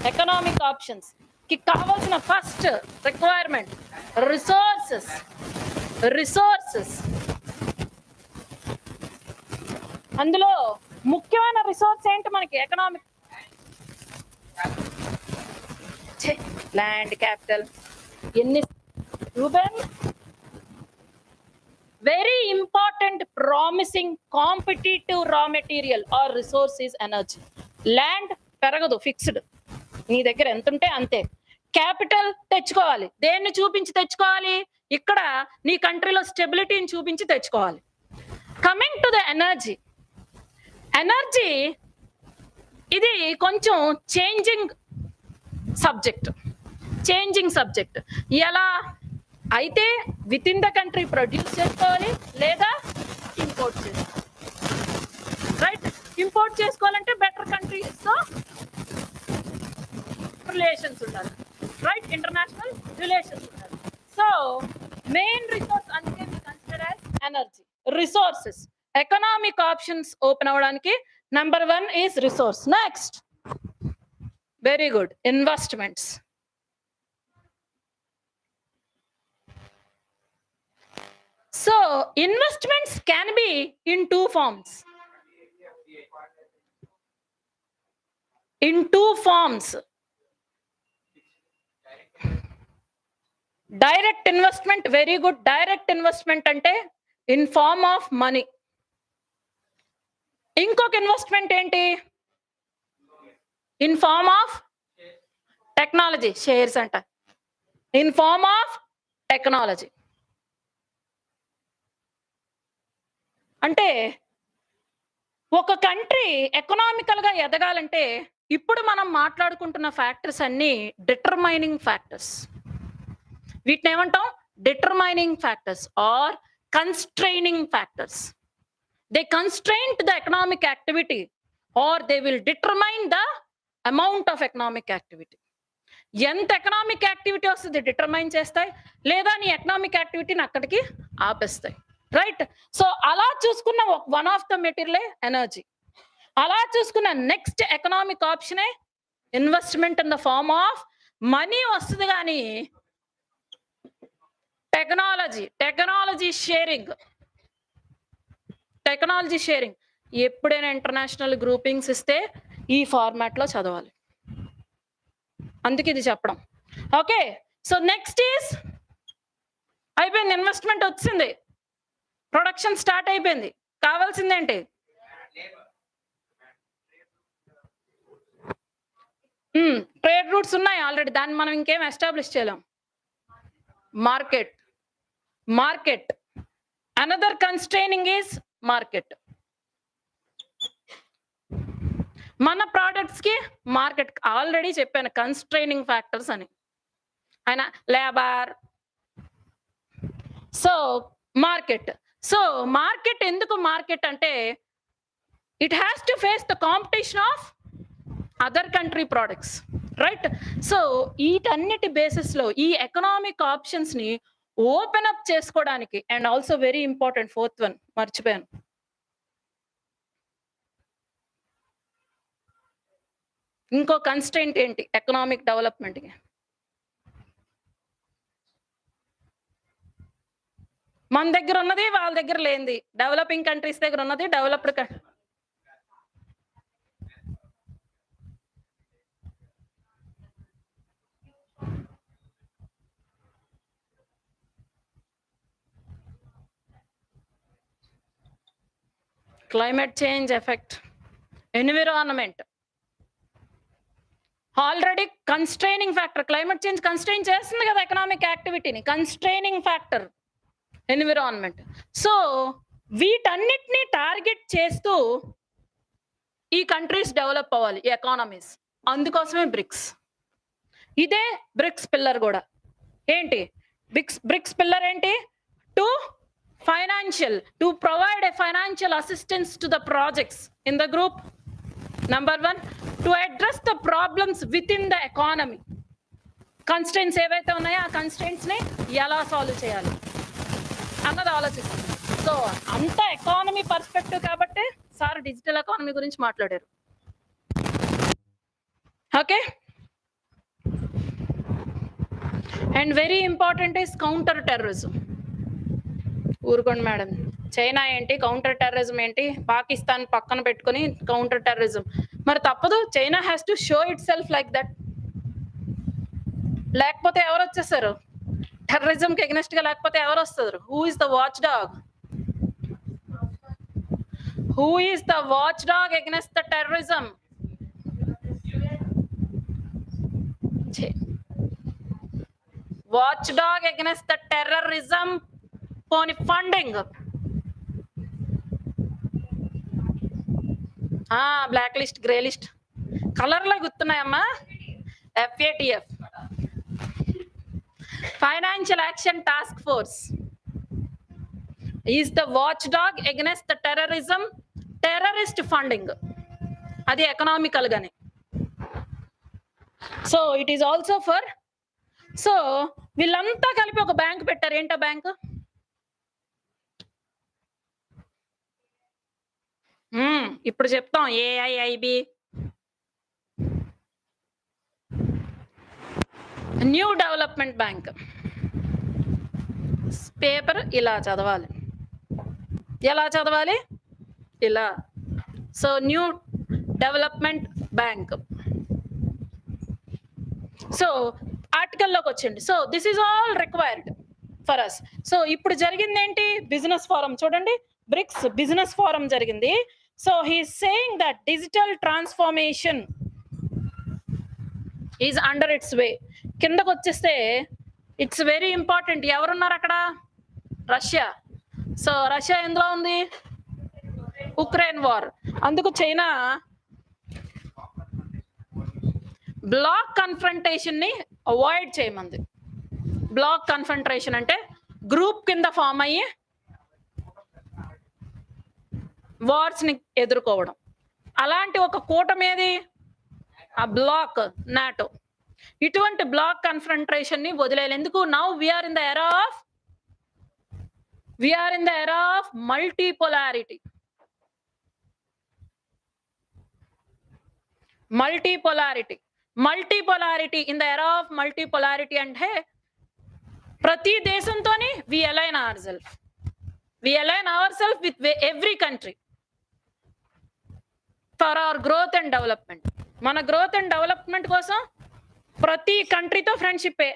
ఎకనామిక్ ఆప్షన్స్ కి కావాల్సిన ఫస్ట్ రిక్వైర్మెంట్ రిసోర్సెస్. రిసోర్సెస్ అందులో ముఖ్యమైన రిసోర్స్ ఏంటి మనకి? Economic land, capital. ఎన్ని రూబెన్? Very important promising competitive raw material or resource is energy. Land పెరగదు, ఫిక్స్డ్. నీ దగ్గర ఎంత ఉంటే అంతే. క్యాపిటల్ తెచ్చుకోవాలి. దేన్ని చూపించి తెచ్చుకోవాలి? ఇక్కడ నీ కంట్రీలో స్టెబిలిటీని చూపించి తెచ్చుకోవాలి. Coming to the energy. Energy ఇది కొంచెం చేంజింగ్ సబ్జెక్ట్. Changing subject. ఎలా అయితే within the country produce చేసుకోవాలి, లేదా ఇంపోర్ట్ చేసుకోవాలి. రైట్? ఇంపోర్ట్ చేసుకోవాలంటే బెటర్ కంట్రీస్తో రిలేషన్స్ ఉండాలి. రైట్? ఇంటర్నేషనల్ రిలేషన్స్ ఉండాలి. సో మెయిన్ రిసోర్స్ అందుకే consider as energy. Resources. Economic options open అవ్వడానికి number 1 is resource. Next, very good, investments. So investments can be in two forms. In two forms. Direct investment, very good. Direct investment ante in form of money. ఇంకొక investment ఏంటి? In form of technology. Shares అంట. In form of technology. అంటే ఒక country economical గా ఎదగాలంటే ఇప్పుడు మనం మాట్లాడుకుంటున్న ఫ్యాక్టర్స్ అన్ని డిటర్మైనింగ్ ఫ్యాక్టర్స్. వీటిని ఏమంటాం? Determining factors or constraining factors. They constrain the economic activity or they will determine the amount of economic activity. ఎంత ఎకనామిక్ యాక్టివిటీ వస్తుంది డిటర్మైన్ చేస్తాయి, లేదా నీ ఎకనామిక్ యాక్టివిటీని అక్కడికి ఆపేస్తాయి. రైట్? సో అలా చూసుకున్న వన్ ఆఫ్ ద మెటీరియలే ఎనర్జీ. అలా చూసుకున్న నెక్స్ట్ ఎకనామిక్ ఆప్షనే investment in the form of money వస్తుంది కానీ టెక్నాలజీ షేరింగ్ ఎప్పుడైనా ఇంటర్నేషనల్ గ్రూపింగ్స్ ఇస్తే ఈ ఫార్మాట్లో చదవాలి. అందుకే ఇది చెప్పడం. ఓకే, సో నెక్స్ట్ ఈస్ అయిపోయింది, ఇన్వెస్ట్మెంట్ వచ్చింది, ప్రొడక్షన్ స్టార్ట్ అయిపోయింది. కావాల్సిందేంటి? ట్రేడ్ రూట్స్ ఉన్నాయి ఆల్రెడీ, దాన్ని మనం ఇంకేం ఎస్టాబ్లిష్ చేయలేం. Market another constraining is market. మన ప్రోడక్ట్స్ కి మార్కెట్ ఆల్రెడీ చెప్పాను కన్స్ట్రైనింగ్ ఫ్యాక్టర్స్ అని. అయినా లేబర్, సో మార్కెట్ ఎందుకు మార్కెట్ అంటే it has to face the competition of other country products, right? So వీటన్నిటి బేసిస్ లో ఈ ఎకనామిక్ ఆప్షన్స్ ని ఓపెన్ అప్ చేసుకోవడానికి, and also very important fourth one మర్చిపోయాను, ఇంకో కన్స్ట్రెయింట్ ఏంటి ఎకనామిక్ డెవలప్మెంట్ కి? మన దగ్గర ఉన్నది వాళ్ళ దగ్గర లేనిది, డెవలపింగ్ కంట్రీస్ దగ్గర ఉన్నది developed climate change effect, environment already constraining factor. Climate change constrain చేస్తుంది కదా ఎకనామిక్ యాక్టివిటీని, కన్స్ట్రైనింగ్ ఫ్యాక్టర్ ఎన్విరాన్మెంట్. సో వీటన్నిటిని టార్గెట్ చేస్తూ ఈ కంట్రీస్ డెవలప్ అవ్వాలి, ఈ ఎకానమీస్. అందుకోసమే బ్రిక్స్. ఇదే బ్రిక్స్ పిల్లర్ కూడా. ఏంటి బ్రిక్స్ పిల్లర్ ఏంటి? to provide a financial assistance to the projects in the group. Number 1, to address the problems within the economy. Constraints ఏవైతే ఉన్నాయో ఆ constraints ని ఎలా సాల్వ్ చేయాలి అన్నది ఆలోచిస్తుంది. సో అంత ఎకానమీ పర్స్పెక్టివ్ కాబట్టి సార్ డిజిటల్ ఎకానమీ గురించి మాట్లాడారు. Okay, and very important is counter terrorism. ఊరుకోండి మేడం, చైనా ఏంటి, కౌంటర్ టెర్రరిజం ఏంటి, పాకిస్తాన్ పక్కన పెట్టుకుని కౌంటర్ టెర్రరిజం. మరి తప్పదు, China has to show itself like that. లేకపోతే ఎవరు వచ్చేస్తారు టెర్రరిజంకి ఎగ్నెస్ట్ గా? లేకపోతే ఎవరు వస్తారు? Who is the watchdog against the terrorism? Watchdog against the terrorism, పోని funding, black list, grey list, కలర్లో గుర్తున్నాయమ్మా. FATF, financial action task force, is the watchdog against the terrorism, terrorist funding. అది economical గానే. So it is also for, so వీళ్ళంతా కలిపి ఒక bank పెట్టారు. ఏంటో bank? ఇప్పుడు చెప్తాం. AIIB, new development bank. Paper ఇలా చదవాలి. ఎలా చదవాలి? ఇలా. So new development bank. So ఆర్టికల్లోకి వచ్చండి. So this is all required for us. సో ఇప్పుడు జరిగింది ఏంటి? Business forum. చూడండి, బ్రిక్స్ బిజినెస్ ఫోరం జరిగింది. So he is saying that digital transformation is under its way. కిందకు వచ్చేస్తే ఇట్స్ వెరీ ఇంపార్టెంట్. ఎవరున్నారు అక్కడ? రష్యా. సో రష్యా ఎందులో ఉంది? Ukraine war. అందుకు చైనా బ్లాక్ కన్ఫ్రంటేషన్ ని అవాయిడ్ చేయమంది. బ్లాక్ కన్ఫ్రంటేషన్ అంటే గ్రూప్ కింద ఫామ్ అయ్యి వార్స్ ని ఎదుర్కోవడం. అలాంటి ఒక కూటమి ఏది? ఆ బ్లాక్, నాటో. ఇటువంటి బ్లాక్ కన్ఫ్రంటేషన్ ని వదిలేయాలి. ఎందుకు? Now we're in the era of multipolarity. Multipolarity, in the era of multipolarity అంటే ప్రతి దేశంతోని we align our self with every country for our growth and development. మన గ్రోత్ అండ్ డెవలప్మెంట్ కోసం ప్రతి కంట్రీతో ఫ్రెండ్షిప్పే,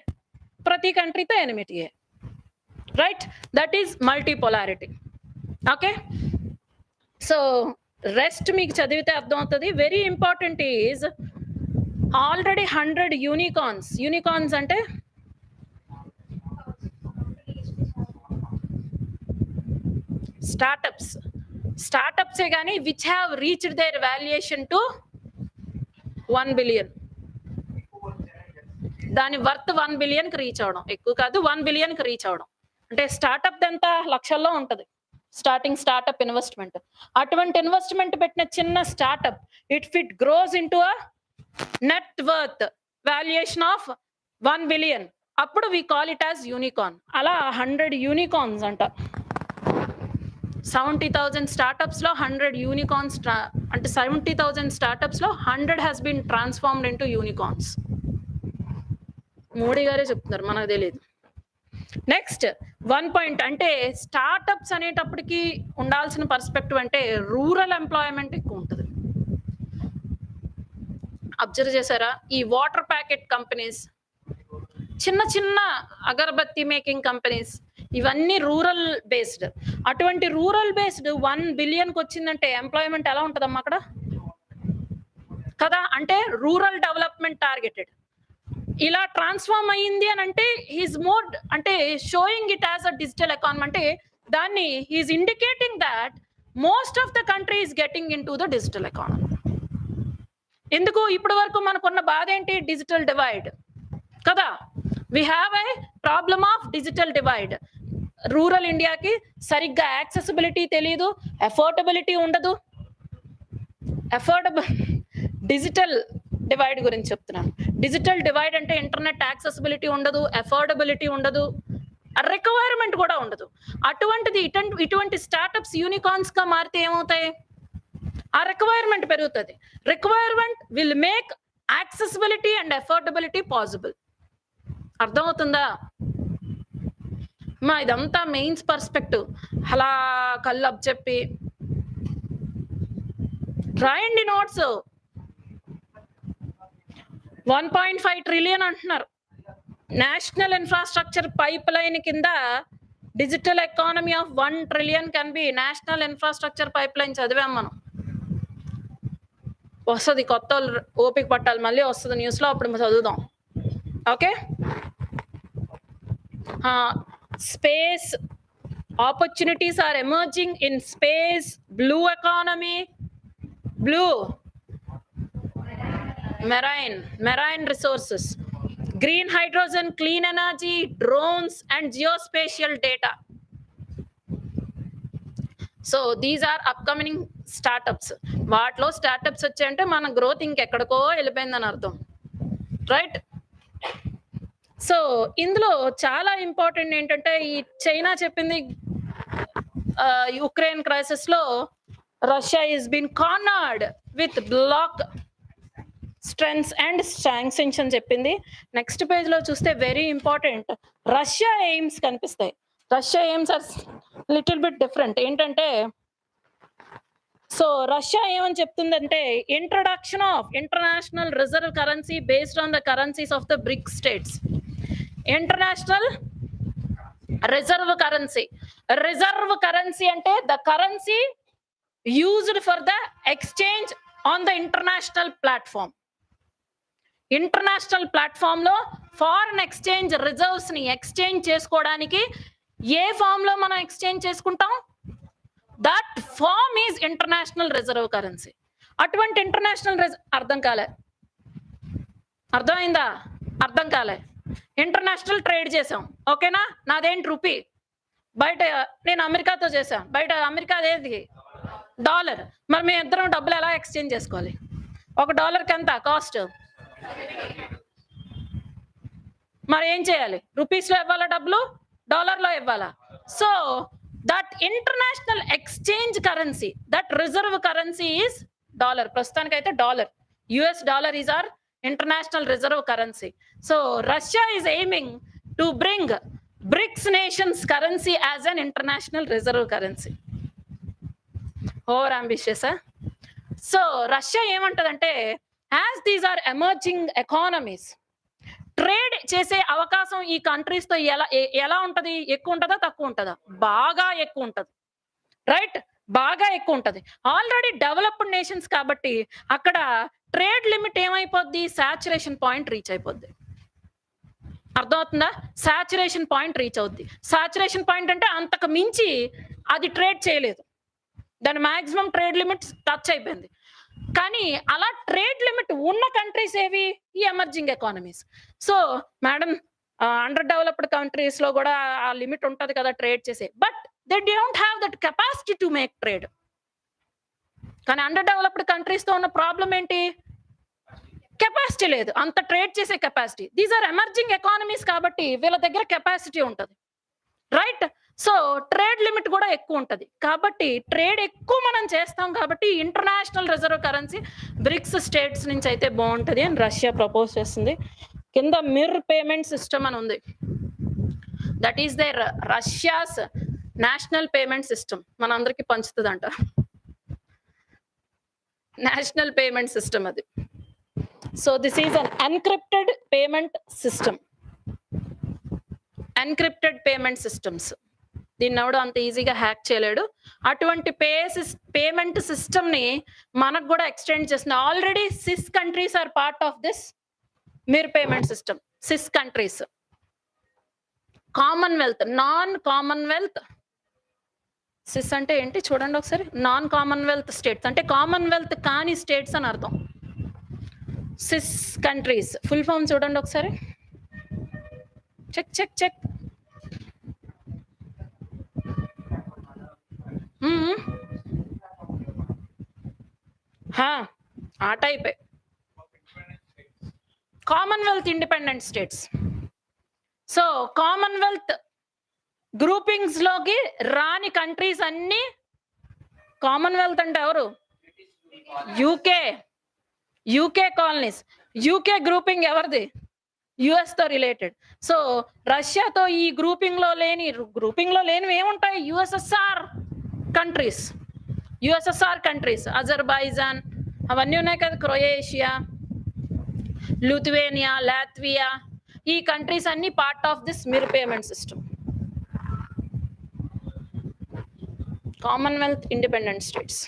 ప్రతి కంట్రీతో ఎనిమిటీయే, right? That is multipolarity. Okay, so rest మీకు చదివితే అర్థం అవుతుంది. Very important is already 100 unicorns అంటే స్టార్టప్సే కానీ which have reached their valuation to 1 billion. దాని వర్త్ 1 బిలియన్ కి రీచ్ అవడం, ఎక్కువ కాదు, 1 బిలియన్ కి రీచ్ అవడం అంటే స్టార్టప్ ఎంత లక్షల్లో ఉంటది స్టార్టప్ ఇన్వెస్ట్మెంట్. అటువంటి ఇన్వెస్ట్మెంట్ పెట్టిన చిన్న startup it grows into a net worth valuation of 1 billion, అప్పుడు we call it as unicorn. అలా 100 యూనికార్న్స్ అంట. 70,000 స్టార్టప్స్ లో 100 యూనికార్న్స్, అంటే 70,000 స్టార్టప్స్ లో 100 has been transformed into unicorns. Modi గారే చెప్తున్నారు, మనకు తెలియదు. నెక్స్ట్ 1 పాయింట్ అంటే స్టార్టప్స్ అనేటప్పటికి ఉండాల్సిన పర్స్పెక్టివ్ అంటే రూరల్ ఎంప్లాయ్మెంట్ ఎక్కువ ఉంటుంది. అబ్జర్వ్ చేశారా? ఈ వాటర్ ప్యాకెట్ కంపెనీస్, చిన్న అగరబత్తి మేకింగ్ కంపెనీస్, ఇవన్నీ రూరల్ బేస్డ్. అటువంటి రూరల్ బేస్డ్ 1 బిలియన్ కి వచ్చిందంటే ఎంప్లాయ్మెంట్ ఎలా ఉంటుందమ్మా అక్కడ కదా? అంటే రూరల్ డెవలప్మెంట్ టార్గెటెడ్. ఇలా ట్రాన్స్ఫార్మ్ అయ్యింది అని అంటే హీస్ మోర్ అంటే showing it as a digital economy. అంటే దాన్ని he's indicating that most of the country is getting into the digital economy. ఎందుకు? ఇప్పటి వరకు మనకున్న బాధ ఏంటి? డిజిటల్ డివైడ్ కదా. We have a problem of digital divide. Rural ఇండియాకి సరిగ్గా యాక్సెసిబిలిటీ తెలియదు, అఫోర్డబిలిటీ ఉండదు. డిజిటల్ డివైడ్ గురించి చెప్తున్నాను. డిజిటల్ డివైడ్ అంటే ఇంటర్నెట్ యాక్సెసిబిలిటీ ఉండదు, అఫోర్డబిలిటీ ఉండదు, రిక్వైర్మెంట్ కూడా ఉండదు. అటువంటిది ఇటువంటి స్టార్టప్స్ యూనికార్న్స్ గా మారితే ఏమవుతాయి? ఆ రిక్వైర్మెంట్ పెరుగుతుంది. Requirement will make accessibility and affordability possible. అర్థమవుతుందా మా? ఇదంతా మెయిన్స్ పర్స్పెక్టివ్. అలా కళ్ళబ్ చెప్పి రాయండి నోట్స్. 1.5 ట్రిలియన్ అంటున్నారు. నేషనల్ ఇన్ఫ్రాస్ట్రక్చర్ పైప్ లైన్ కింద digital economy of 1 trillion can be national infrastructure pipe line. చదివాం మనం. వస్తుంది, కొత్త ఓపిక పట్టాలి, మళ్ళీ వస్తుంది న్యూస్ లో, అప్పుడు చదువుదాం. Okay, space opportunities are emerging in space, blue economy, blue marine resources, green hydrogen, clean energy, drones and geospatial data. So these are upcoming startups. వాటిలో స్టార్టప్స్ వచ్చాయంటే మన గ్రోత్ ఇంకెక్కడికో వెళ్ళిపోయిందని అర్థం, రైట్? సో ఇందులో చాలా ఇంపార్టెంట్ ఏంటంటే ఈ చైనా చెప్పింది, Ukraine crisis లో Russia is been cornered with block strengths and sanctions అని చెప్పింది. నెక్స్ట్ పేజ్ లో చూస్తే వెరీ ఇంపార్టెంట్ రష్యా ఎయిమ్స్ కనిపిస్తాయి. Russia aims are little bit different. ఏంటంటే సో రష్యా ఏమని చెప్తుందంటే introduction of international reserve currency based on the currencies of the BRIC states. International reserve currency అంటే the currency used for the exchange on the international platform. International platform లో foreign exchange reserves ని exchange చేసుకోవడానికి ఏ form లో మనం exchange చేసుకుంటాం? That form is international reserve currency. అటువంటి international అర్థం కాలే? అర్థమైందా? అర్థం కాలే. ఇంటర్నేషనల్ ట్రేడ్ చేసాం, ఓకేనా? నాదేంటి రూపీ, బయట నేను అమెరికాతో చేశాను, బయట అమెరికా అదేది డాలర్. మరి మేము ఇద్దరం డబ్బులు ఎలా ఎక్స్చేంజ్ చేసుకోవాలి? $1కి ఎంత కాస్ట్? మరి ఏం చేయాలి? రూపీస్ లో ఇవ్వాలా డబ్బులు, డాలర్ లో ఇవ్వాలా? So that international exchange currency, that reserve currency is dollar. ప్రస్తుతానికైతే dollar, US dollar is our International reserve currency. So Russia is aiming to bring BRICS nations currency as an international reserve currency. Over ambitious, huh? So Russia ఏమంటదంటే as these are emerging economies, trade చేసే అవకాశం ఈ countries తో ఎలా ఉంటది? ఎక్కువ ఉంటదా? తక్కువ ఉంటదా? బాగా ఎక్కువ ఉంటది. రైట్? బాగా ఎక్కువ ఉంటది. ఆల్రెడీ డెవలప్డ్ నేషన్స్ కాబట్టి అక్కడ ట్రేడ్ లిమిట్ ఏమైపోద్ది? సాచురేషన్ పాయింట్ రీచ్ అయిపోద్ది. అర్థమవుతుందా? సాచురేషన్ పాయింట్ రీచ్ అవుద్ది. సాచురేషన్ పాయింట్ అంటే అంతకు మించి అది ట్రేడ్ చేయలేదు. దాని మాక్సిమం ట్రేడ్ లిమిట్స్ టచ్ అయిపోయింది. కానీ అలా ట్రేడ్ లిమిట్ ఉన్న కంట్రీస్ ఏవి? ఈ emerging economies. So madam, underdeveloped countries లో కూడా ఆ లిమిట్ ఉంటది కదా ట్రేడ్ చేసే, but they don't have that capacity to make trade. కానీ అండర్ డెవలప్డ్ కంట్రీస్ తో ఉన్న ప్రాబ్లం ఏంటి? కెపాసిటీ లేదు, అంత ట్రేడ్ చేసే capacity. These are emerging economies కాబట్టి వీళ్ళ దగ్గర కెపాసిటీ ఉంటది. రైట్? సో ట్రేడ్ లిమిట్ కూడా ఎక్కువ ఉంటది. కాబట్టి ట్రేడ్ ఎక్కువ మనం చేస్తాం కాబట్టి international reserve currency BRICS states నుంచి అయితే బాగుంటది అని రష్యా ప్రపోజ్ చేస్తుంది. కింద మిర్ పేమెంట్ సిస్టమ్ అని ఉంది. That is there Russia's national payment system. మనందరికి పంచుతుందంట నేషనల్ పేమెంట్ సిస్టమ్ అది. So this is an encrypted payment system. Encrypted payment systems, దీన్ని ఎవడు అంత ఈజీగా హ్యాక్ చేయలేడు. అటువంటి పేమెంట్ సిస్టమ్ ని మనకు కూడా ఎక్స్టెండ్ చేస్తుంది. Already CIS countries are part of this Mir payment system. CIS countries, Commonwealth, non Commonwealth. CIS అంటే ఏంటి చూడండి ఒకసారి. నాన్ కామన్వెల్త్ స్టేట్స్ అంటే కామన్వెల్త్ కాని స్టేట్స్ అని అర్థం. సిస్ కంట్రీస్ ఫుల్ ఫామ్ చూడండి ఒకసారి. Check check check. ఆ టైపే Commonwealth independent states. So Commonwealth groupings లోకి రాని కంట్రీస్ అన్ని కామన్వెల్త్ అంటే ఎవరు? UK. UK colonies. UK grouping ఎవరిది? యుఎస్ తో రిలేటెడ్. సో రష్యాతో ఈ గ్రూపింగ్ లో లేనివి ఏముంటాయి? USSR countries. USSR countries, Azerbaijan అవన్నీ ఉన్నాయి కదా, క్రొయేషియా, లిథువేనియా, లాత్వియా, ఈ కంట్రీస్ అన్ని part of this Mir payment system. Commonwealth independent States.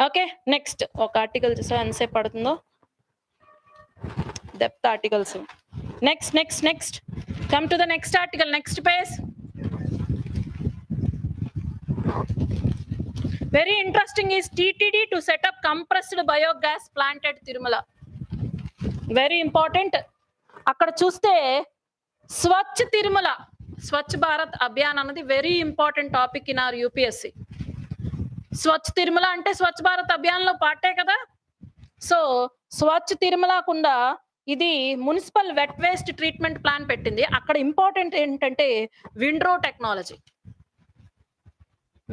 Okay, next ఒక ఆర్టికల్ చూసా ఎంతసేపు పడుతుందో, depth articles. Next come to the next article, next page. Very interesting is TTD to set up compressed biogas plant at Tirumala. Very important. అక్కడ చూస్తే స్వచ్ఛ తిరుమల, స్వచ్ఛ భారత్ అభియాన్ అన్నది very important topic in our UPSC. Swachh Tirumala అంటే స్వచ్ఛ భారత్ అభియాన్ లో పార్టే కదా. So Swachh తిరుమలకుండా ఇది municipal wet waste treatment plan పెట్టింది. అక్కడ ఇంపార్టెంట్ ఏంటంటే windrow technology.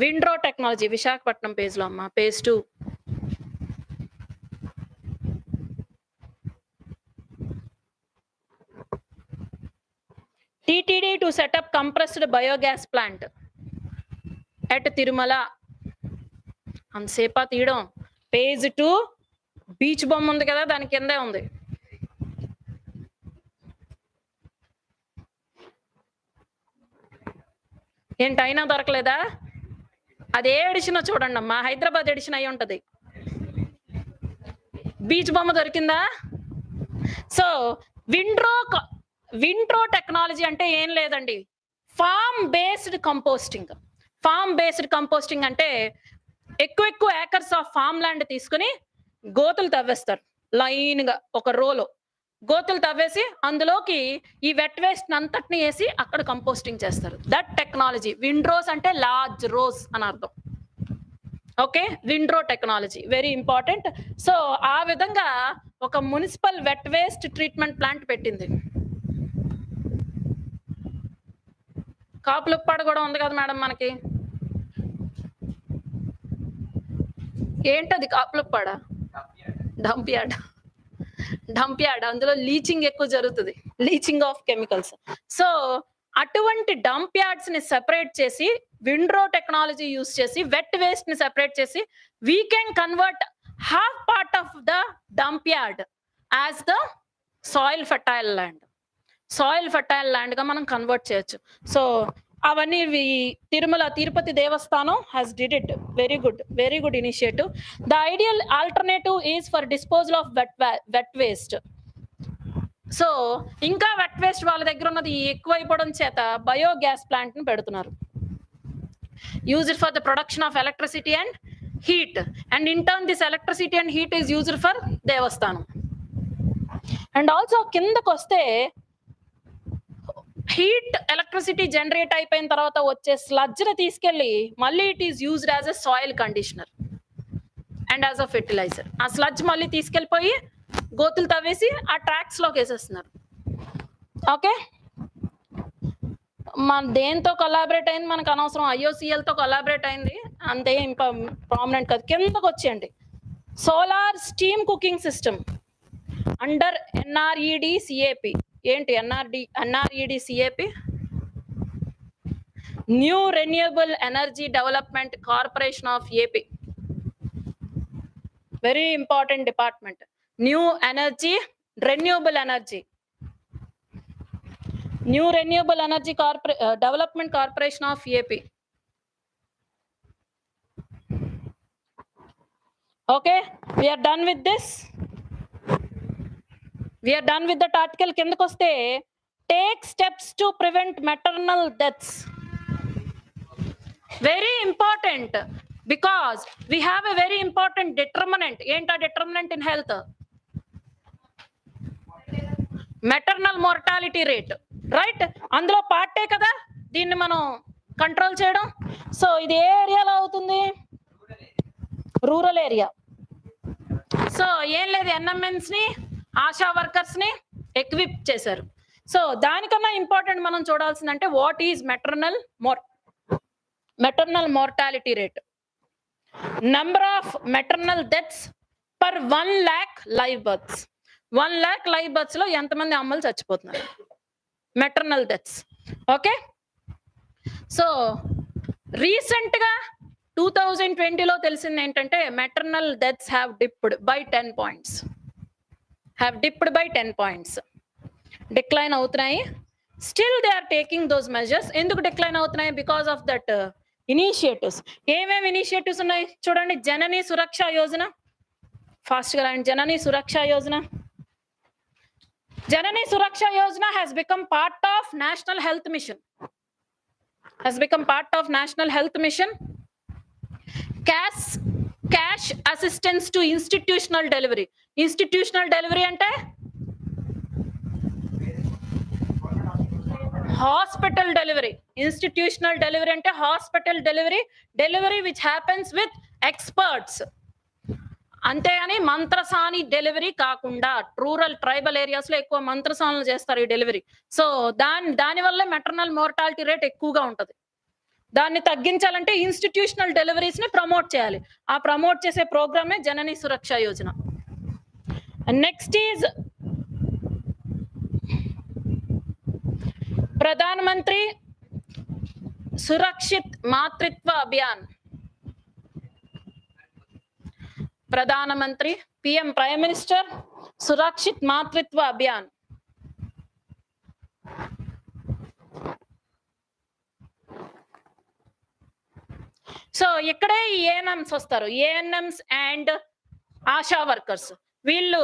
Windrow technology Visakhapatnam page లో అమ్మా, page 2. TTD to set up compressed biogas plant at Tirumala. అంతసేపా తీయడం. పేజ్ 2 బీచ్ బొమ్మ ఉంది కదా, దాని కిందే ఉంది. ఏంటైనా దొరకలేదా? అదే ఎడిషన్ చూడండి అమ్మా, హైదరాబాద్ ఎడిషన్ అయి ఉంటది. బీచ్ బొమ్మ దొరికిందా? సో విండ్రో టెక్నాలజీ అంటే ఏం లేదండి, farm based composting. Farm based composting అంటే ఎక్కువ ఏకర్స్ ఆఫ్ ఫార్మ్ ల్యాండ్ తీసుకుని గోతులు తవ్వేస్తారు. లైన్ గా ఒక రోలో గోతులు తవ్వేసి అందులోకి ఈ వెట్ వేస్ట్ అంతటిని వేసి అక్కడ కంపోస్టింగ్ చేస్తారు. That technology. విండ్రోస్ అంటే లార్జ్ రోస్ అని అర్థం. Okay, windrow technology very important. So ఆ విధంగా ఒక municipal wet waste treatment plant పెట్టింది. కాపులుప్పాడు కూడా ఉంది కదా మేడం మనకి. ఏంటది కాపులుప్పాడా? Dump yard. డంప్ యార్డ్, అందులో లీచింగ్ ఎక్కువ జరుగుతుంది, లీచింగ్ ఆఫ్ కెమికల్స్. సో అటువంటి డంప్ యార్డ్స్ ని సెపరేట్ చేసి విండ్రో టెక్నాలజీ యూస్ చేసి వెట్ వేస్ట్ ని సెపరేట్ చేసి we can convert half part of the dump yard as the soil fertile land. Soil fertile land గా మనం కన్వర్ట్ చేయొచ్చు. So అవన్నీ తిరుపతి దేవస్థానం has did it. Very good initiative. The ideal alternative is for disposal of wet waste. So ఇంకా wet waste వాళ్ళ దగ్గర ఉన్నది ఎక్కువైపోవడం చేత biogas plant ని పెడుతున్నారు. Use it for the production of electricity and heat, and in turn this electricity and heat is used for Devasthanam. And also కిందకు వస్తే heat electricity generate అయిపోయిన తర్వాత వచ్చే స్లడ్జ్ ని తీసుకెళ్లి మళ్ళీ it is used as a soil conditioner and as a fertiliser. ఆ sludge మళ్ళీ తీసుకెళ్లిపోయి గోతులు తవ్వేసి ఆ ట్రాక్స్ లోకి వేసేస్తున్నారు. ఓకే, మన దేంతో కొలాబరేట్ అయింది మనకు అనవసరం, ఐఓసిఎల్ తో కొలాబరేట్ అయింది అంతే, ఇంకా ప్రామినెంట్ కాదు. కిందకు వచ్చేయండి, solar steam cooking system under NRED CAP. ఏంటి NRED CAP? New renewable energy development corporation of AP. Very important department. New energy renewable energy development corporation of AP. Okay, we are done with this. We are done with that article. కిందకు వస్తే take steps to prevent maternal deaths. Very important because we have a very important determinant. ఏంటా determinant in health? Maternal mortality rate, right? అందులో పార్టే కదా దీన్ని మనం control చేయడం. So ఇది ఏ ఏరియాలో అవుతుంది? Rural area. సో ఏం లేదు, ఎన్ఎంఎన్స్ ని ఆశా వర్కర్స్ ని ఎక్విప్ చేశారు. సో దానికన్నా ఇంపార్టెంట్ మనం చూడాల్సిందంటే what is maternal mortality rate, number of maternal deaths per 1 lakh live births. 1 lakh live births లో ఎంతమంది అమ్మలు చచ్చిపోతున్నారు? Maternal deaths. Okay, so recent గా 2020లో తెలిసింది ఏంటంటే maternal deaths have dipped by 10 points. Decline అవుతున్నాయి. Still they are taking those measures. ఎందుకు డిక్లైన్ అవుతున్నాయి? Because of that initiatives. ఏమేమి ఇనిషియేటివ్స్ ఉన్నాయి చూడండి. జనని సురక్ష యోజన, ఫాస్ట్ గా రాయండి. జనని సురక్ష యోజన. జనని Suraksha Yojana has become part of national health mission. Cash assistance to institutional delivery. Institutional delivery అంటే hospital delivery. Institutional delivery అంటే hospital delivery which happens with experts. అంతేగాని మంత్రసాని delivery కాకుండా rural tribal areas లో ఎక్కువ మంత్రసానులు చేస్తారు ఈ డెలివరీ. సో దానివల్ల మెటర్నల్ మోర్టాలిటీ రేట్ ఎక్కువగా ఉంటది. దాన్ని తగ్గించాలంటే ఇన్స్టిట్యూషనల్ డెలివరీస్ ని ప్రమోట్ చేయాలి. ఆ ప్రమోట్ చేసే ప్రోగ్రామే జనని సురక్ష యోజన. నెక్స్ట్ ఈజ్ ప్రధానమంత్రి సురక్షిత్ మాతృత్వ అభియాన్. ప్రధానమంత్రి PM prime minister Surakshit Matritva Abhiyan. So ఇక్కడే ఏఎన్ఎంస్ వస్తారు. ANMs and ASHA workers. వీళ్ళు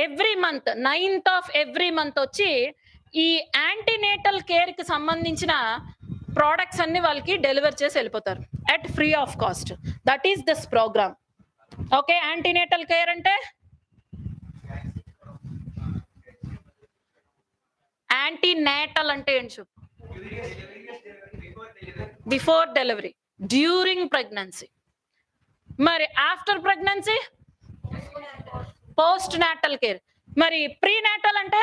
every month 9th of every month వచ్చి ఈ యాంటీనేటల్ కేర్ కి సంబంధించిన ప్రోడక్ట్స్ అన్ని వాళ్ళకి డెలివర్ చేసి వెళ్ళిపోతారు at free of cost. That is this program. Okay, antenatal care అంటే యాంటీనేటల్ అంటే ఏంటి చెప్పు? Before delivery, during pregnancy. మరి after pregnancy post natal care. మరి ప్రీనాటల్ అంటే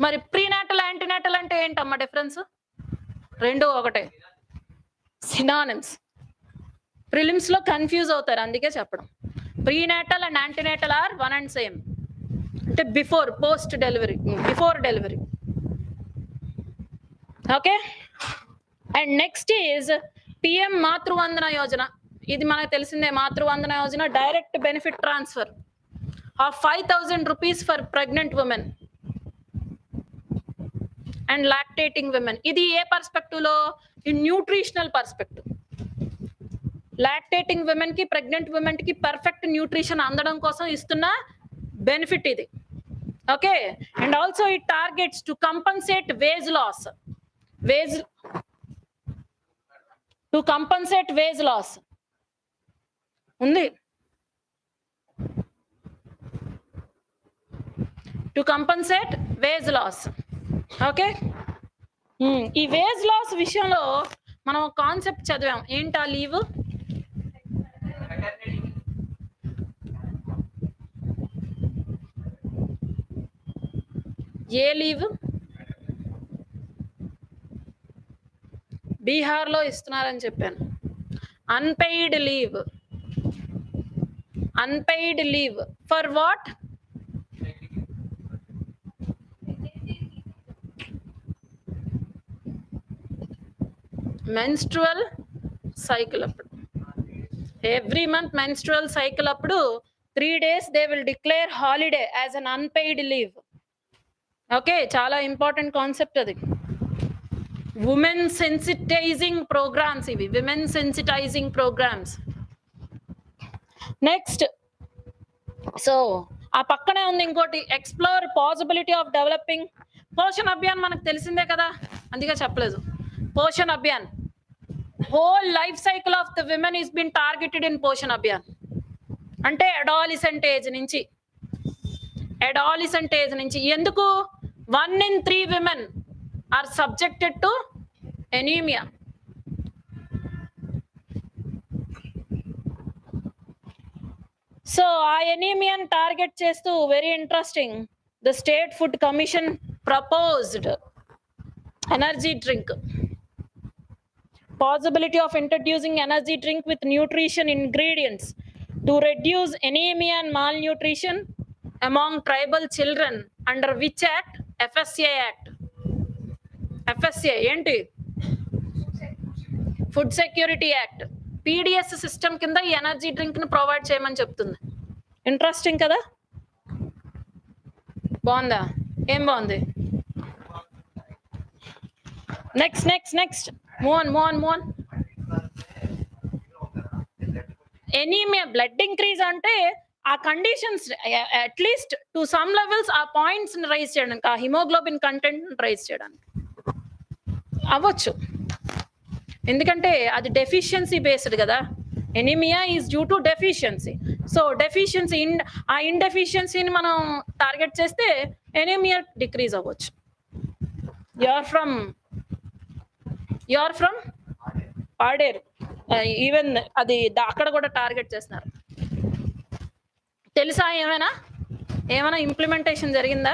మరి ప్రీనాటల్ యాంటీనాటల్ అంటే ఏంటమ్మా డిఫరెన్స్? రెండు ఒకటే, సినానిమ్స్. ప్రిలిమ్స్ లో కన్ఫ్యూజ్ అవుతారు, అందుకే చెప్పడం. Prenatal and antenatal are one and same, అంటే before post delivery, before delivery. Okay, and next is PM Matru Vandana Yojana. ఇది మనకు తెలిసిందే, Matru Vandana Yojana direct benefit transfer of 5,000 rupees for pregnant women and lactating women. ఇది ఏ పర్స్పెక్టివ్ లో? In nutritional perspective. Lactating women కి, pregnant women కి perfect nutrition అందడం కోసం ఇస్తున్న బెనిఫిట్ ఇది. Okay, and also it targets to compensate wage loss, veg to compensate wage loss ఉంది, to compensate wage loss. Okay, ఈ వేజ్ లాస్ విషయంలో మనం కాన్సెప్ట్ చదివాం. ఏంటా లీవ్? ఏ లీవ్? బీహార్లో ఇస్తున్నారని చెప్పాను. Unpaid leave, unpaid leave for what? Menstrual cycle అప్పుడు, ఎవ్రీ మంత్ మెన్స్ట్రువల్ సైకిల్ అప్పుడు 3 days they will declare holiday as an unpaid leave. Okay, చాలా ఇంపార్టెంట్ కాన్సెప్ట్ అది. ఉమెన్ సెన్సిటైజింగ్ ప్రోగ్రామ్స్ ఇవి, women sensitising programmes. Next, so ఆ పక్కనే ఉంది ఇంకోటి, explore possibility of developing Poshan Abhiyan. మనకు తెలిసిందే కదా, అందుకే చెప్పలేదు. Poshan Abhiyan, whole life cycle of the women is been targeted in Poshan Abhiyan. అంటే అడాలిసెంట్ ఏజ్ నుంచి, అడాలిసెంట్ ఏజ్ నుంచి. ఎందుకు? 1 in 3 women are subjected to anemia. So ఆ ఎనీమియాని టార్గెట్ చేస్తూ, very interesting, the state food commission proposed energy drink, possibility of introducing energy drink with nutrition ingredients to reduce anemia and malnutrition among tribal children under which act? FSA Act. FSA ఏంటి? Food security act. PDS system కింద ఈ energy drink ని provide చేయమని చెప్తుంది. Interesting కదా? బాగుందా? ఏం బాగుంది? నెక్స్ట్ నెక్స్ట్ నెక్స్ట్, మోన్. ఎనీమియా, బ్లడ్ ఇంక్రీజ్ అంటే ఆ conditions at least to some levels ఆ పాయింట్స్ రైజ్ చేయడానికి, ఆ హిమోగ్లోబిన్ కంటెంట్ రైజ్ చేయడానికి అవ్వచ్చు. ఎందుకంటే అది డెఫిషియన్సీ బేస్డ్ కదా. Anaemia is due to deficiency. So deficiency, ఆ ఇన్డెఫిషియన్సీని మనం టార్గెట్ చేస్తే ఎనీమియా డిక్రీజ్ అవ్వచ్చు. You are from Paderu. Even అది అక్కడ కూడా టార్గెట్ చేస్తున్నారు. తెలుసా ఏమైనా ఇంప్లిమెంటేషన్ జరిగిందా?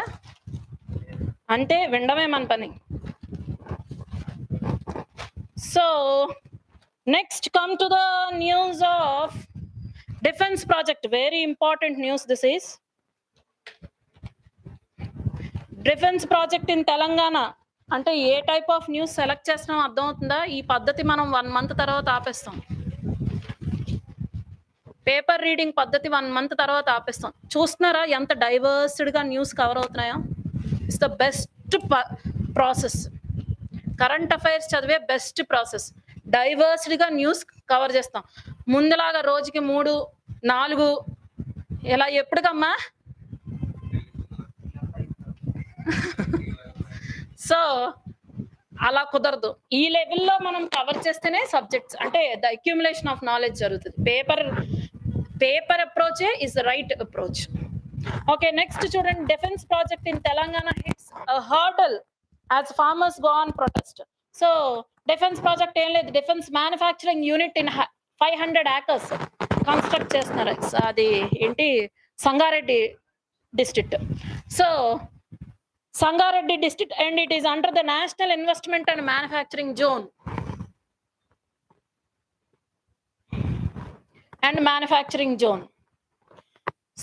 అంటే వినడమే మన పని. So next come to the news of defence project. Very important news this is. Defence project in Telangana. అంటే ఏ టైప్ ఆఫ్ న్యూస్ సెలెక్ట్ చేస్తున్నాం అర్థమవుతుందా? ఈ పద్ధతి మనం 1 month తర్వాత ఆపేస్తాం. పేపర్ రీడింగ్ పద్ధతి 1 month తర్వాత ఆపేస్తాం. చూస్తున్నారా ఎంత డైవర్స్డ్గా న్యూస్ కవర్ అవుతున్నాయో? It's the best process. Current affairs చదివే బెస్ట్ ప్రాసెస్. డైవర్స్డ్గా న్యూస్ కవర్ చేస్తాం. ముందులాగా రోజుకి 3, 4 ఇలా ఎప్పటికమ్మా? సో అలా కుదరదు. ఈ లెవెల్లో మనం కవర్ చేస్తేనే సబ్జెక్ట్స్, అంటే ద అక్యుములేషన్ ఆఫ్ నాలెడ్జ్ జరుగుతుంది. పేపర్ అప్రోచే is the right approach. Okay, next చూడండి. Defence project in Telangana hits a hurdle as farmers go on protest. So defence project ఏం లేదు, defence manufacturing unit in 500 acres construct చేస్తున్నారు. అది ఏంటి? Sangareddy district. సో Sangareddy district, and it is under the National Investment and Manufacturing Zone. And manufacturing zone.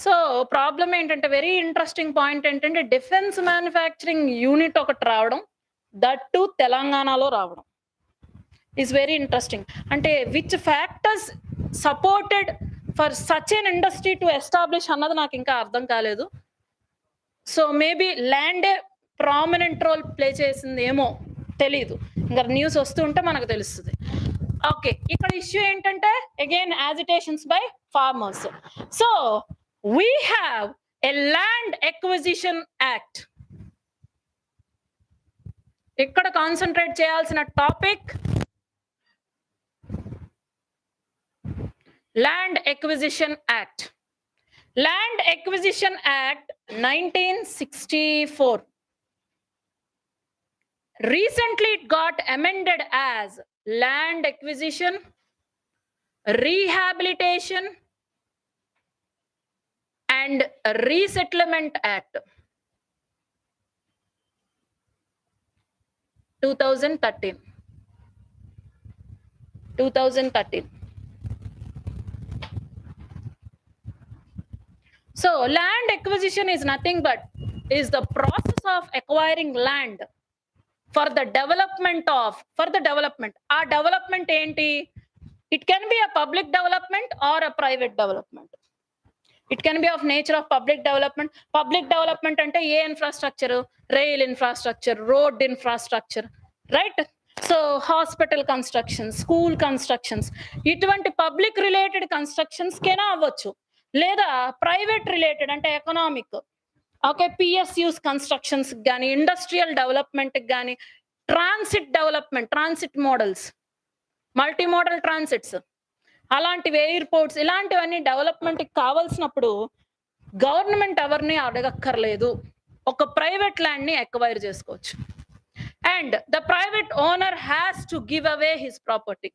So problem ఏంటంటే, very interesting point ఏంటంటే, defence manufacturing unit ఒకటి రావడం, దట్ టు తెలంగాణలో రావడం ఈస్ వెరీ ఇంట్రెస్టింగ్. అంటే which factors supported for such an industry to establish అన్నది నాకు ఇంకా అర్థం కాలేదు. సో మేబీ ల్యాండే ప్రామినెంట్ రోల్ ప్లే చేసిందేమో తెలీదు. ఇంకా న్యూస్ వస్తూ ఉంటే మనకు తెలుస్తుంది. ఓకే, ఇక్కడ ఇష్యూ ఏంటంటే again agitations by farmers. So we have a land acquisition act. ఇక్కడ కాన్సంట్రేట్ చేయాల్సిన topic land acquisition act. Land acquisition act 1964. Recently it got amended as Land Acquisition, Rehabilitation and Resettlement Act 2013. So land acquisition is nothing but is the process of acquiring land for the development. Our development enti, it can be a public development or a private development. It can be of nature of public development. Public development ante A infrastructure, rail infrastructure, road infrastructure, right? So hospital constructions, school constructions, ఇటువంటి public related constructions కెనా అవ్వచ్చు, లేదా private related అంటే economic, okay, PSUs constructions కానీ, industrial development కానీ, transit development, transit models, multi modal transits, అలాంటివి, airports, ఇలాంటివన్నీ డెవలప్మెంట్కి కావాల్సినప్పుడు గవర్నమెంట్ ఎవరిని అడగక్కర్లేదు, ఒక ప్రైవేట్ ల్యాండ్ని ఎక్వైర్ చేసుకోవచ్చు. And the private owner has to give away his property.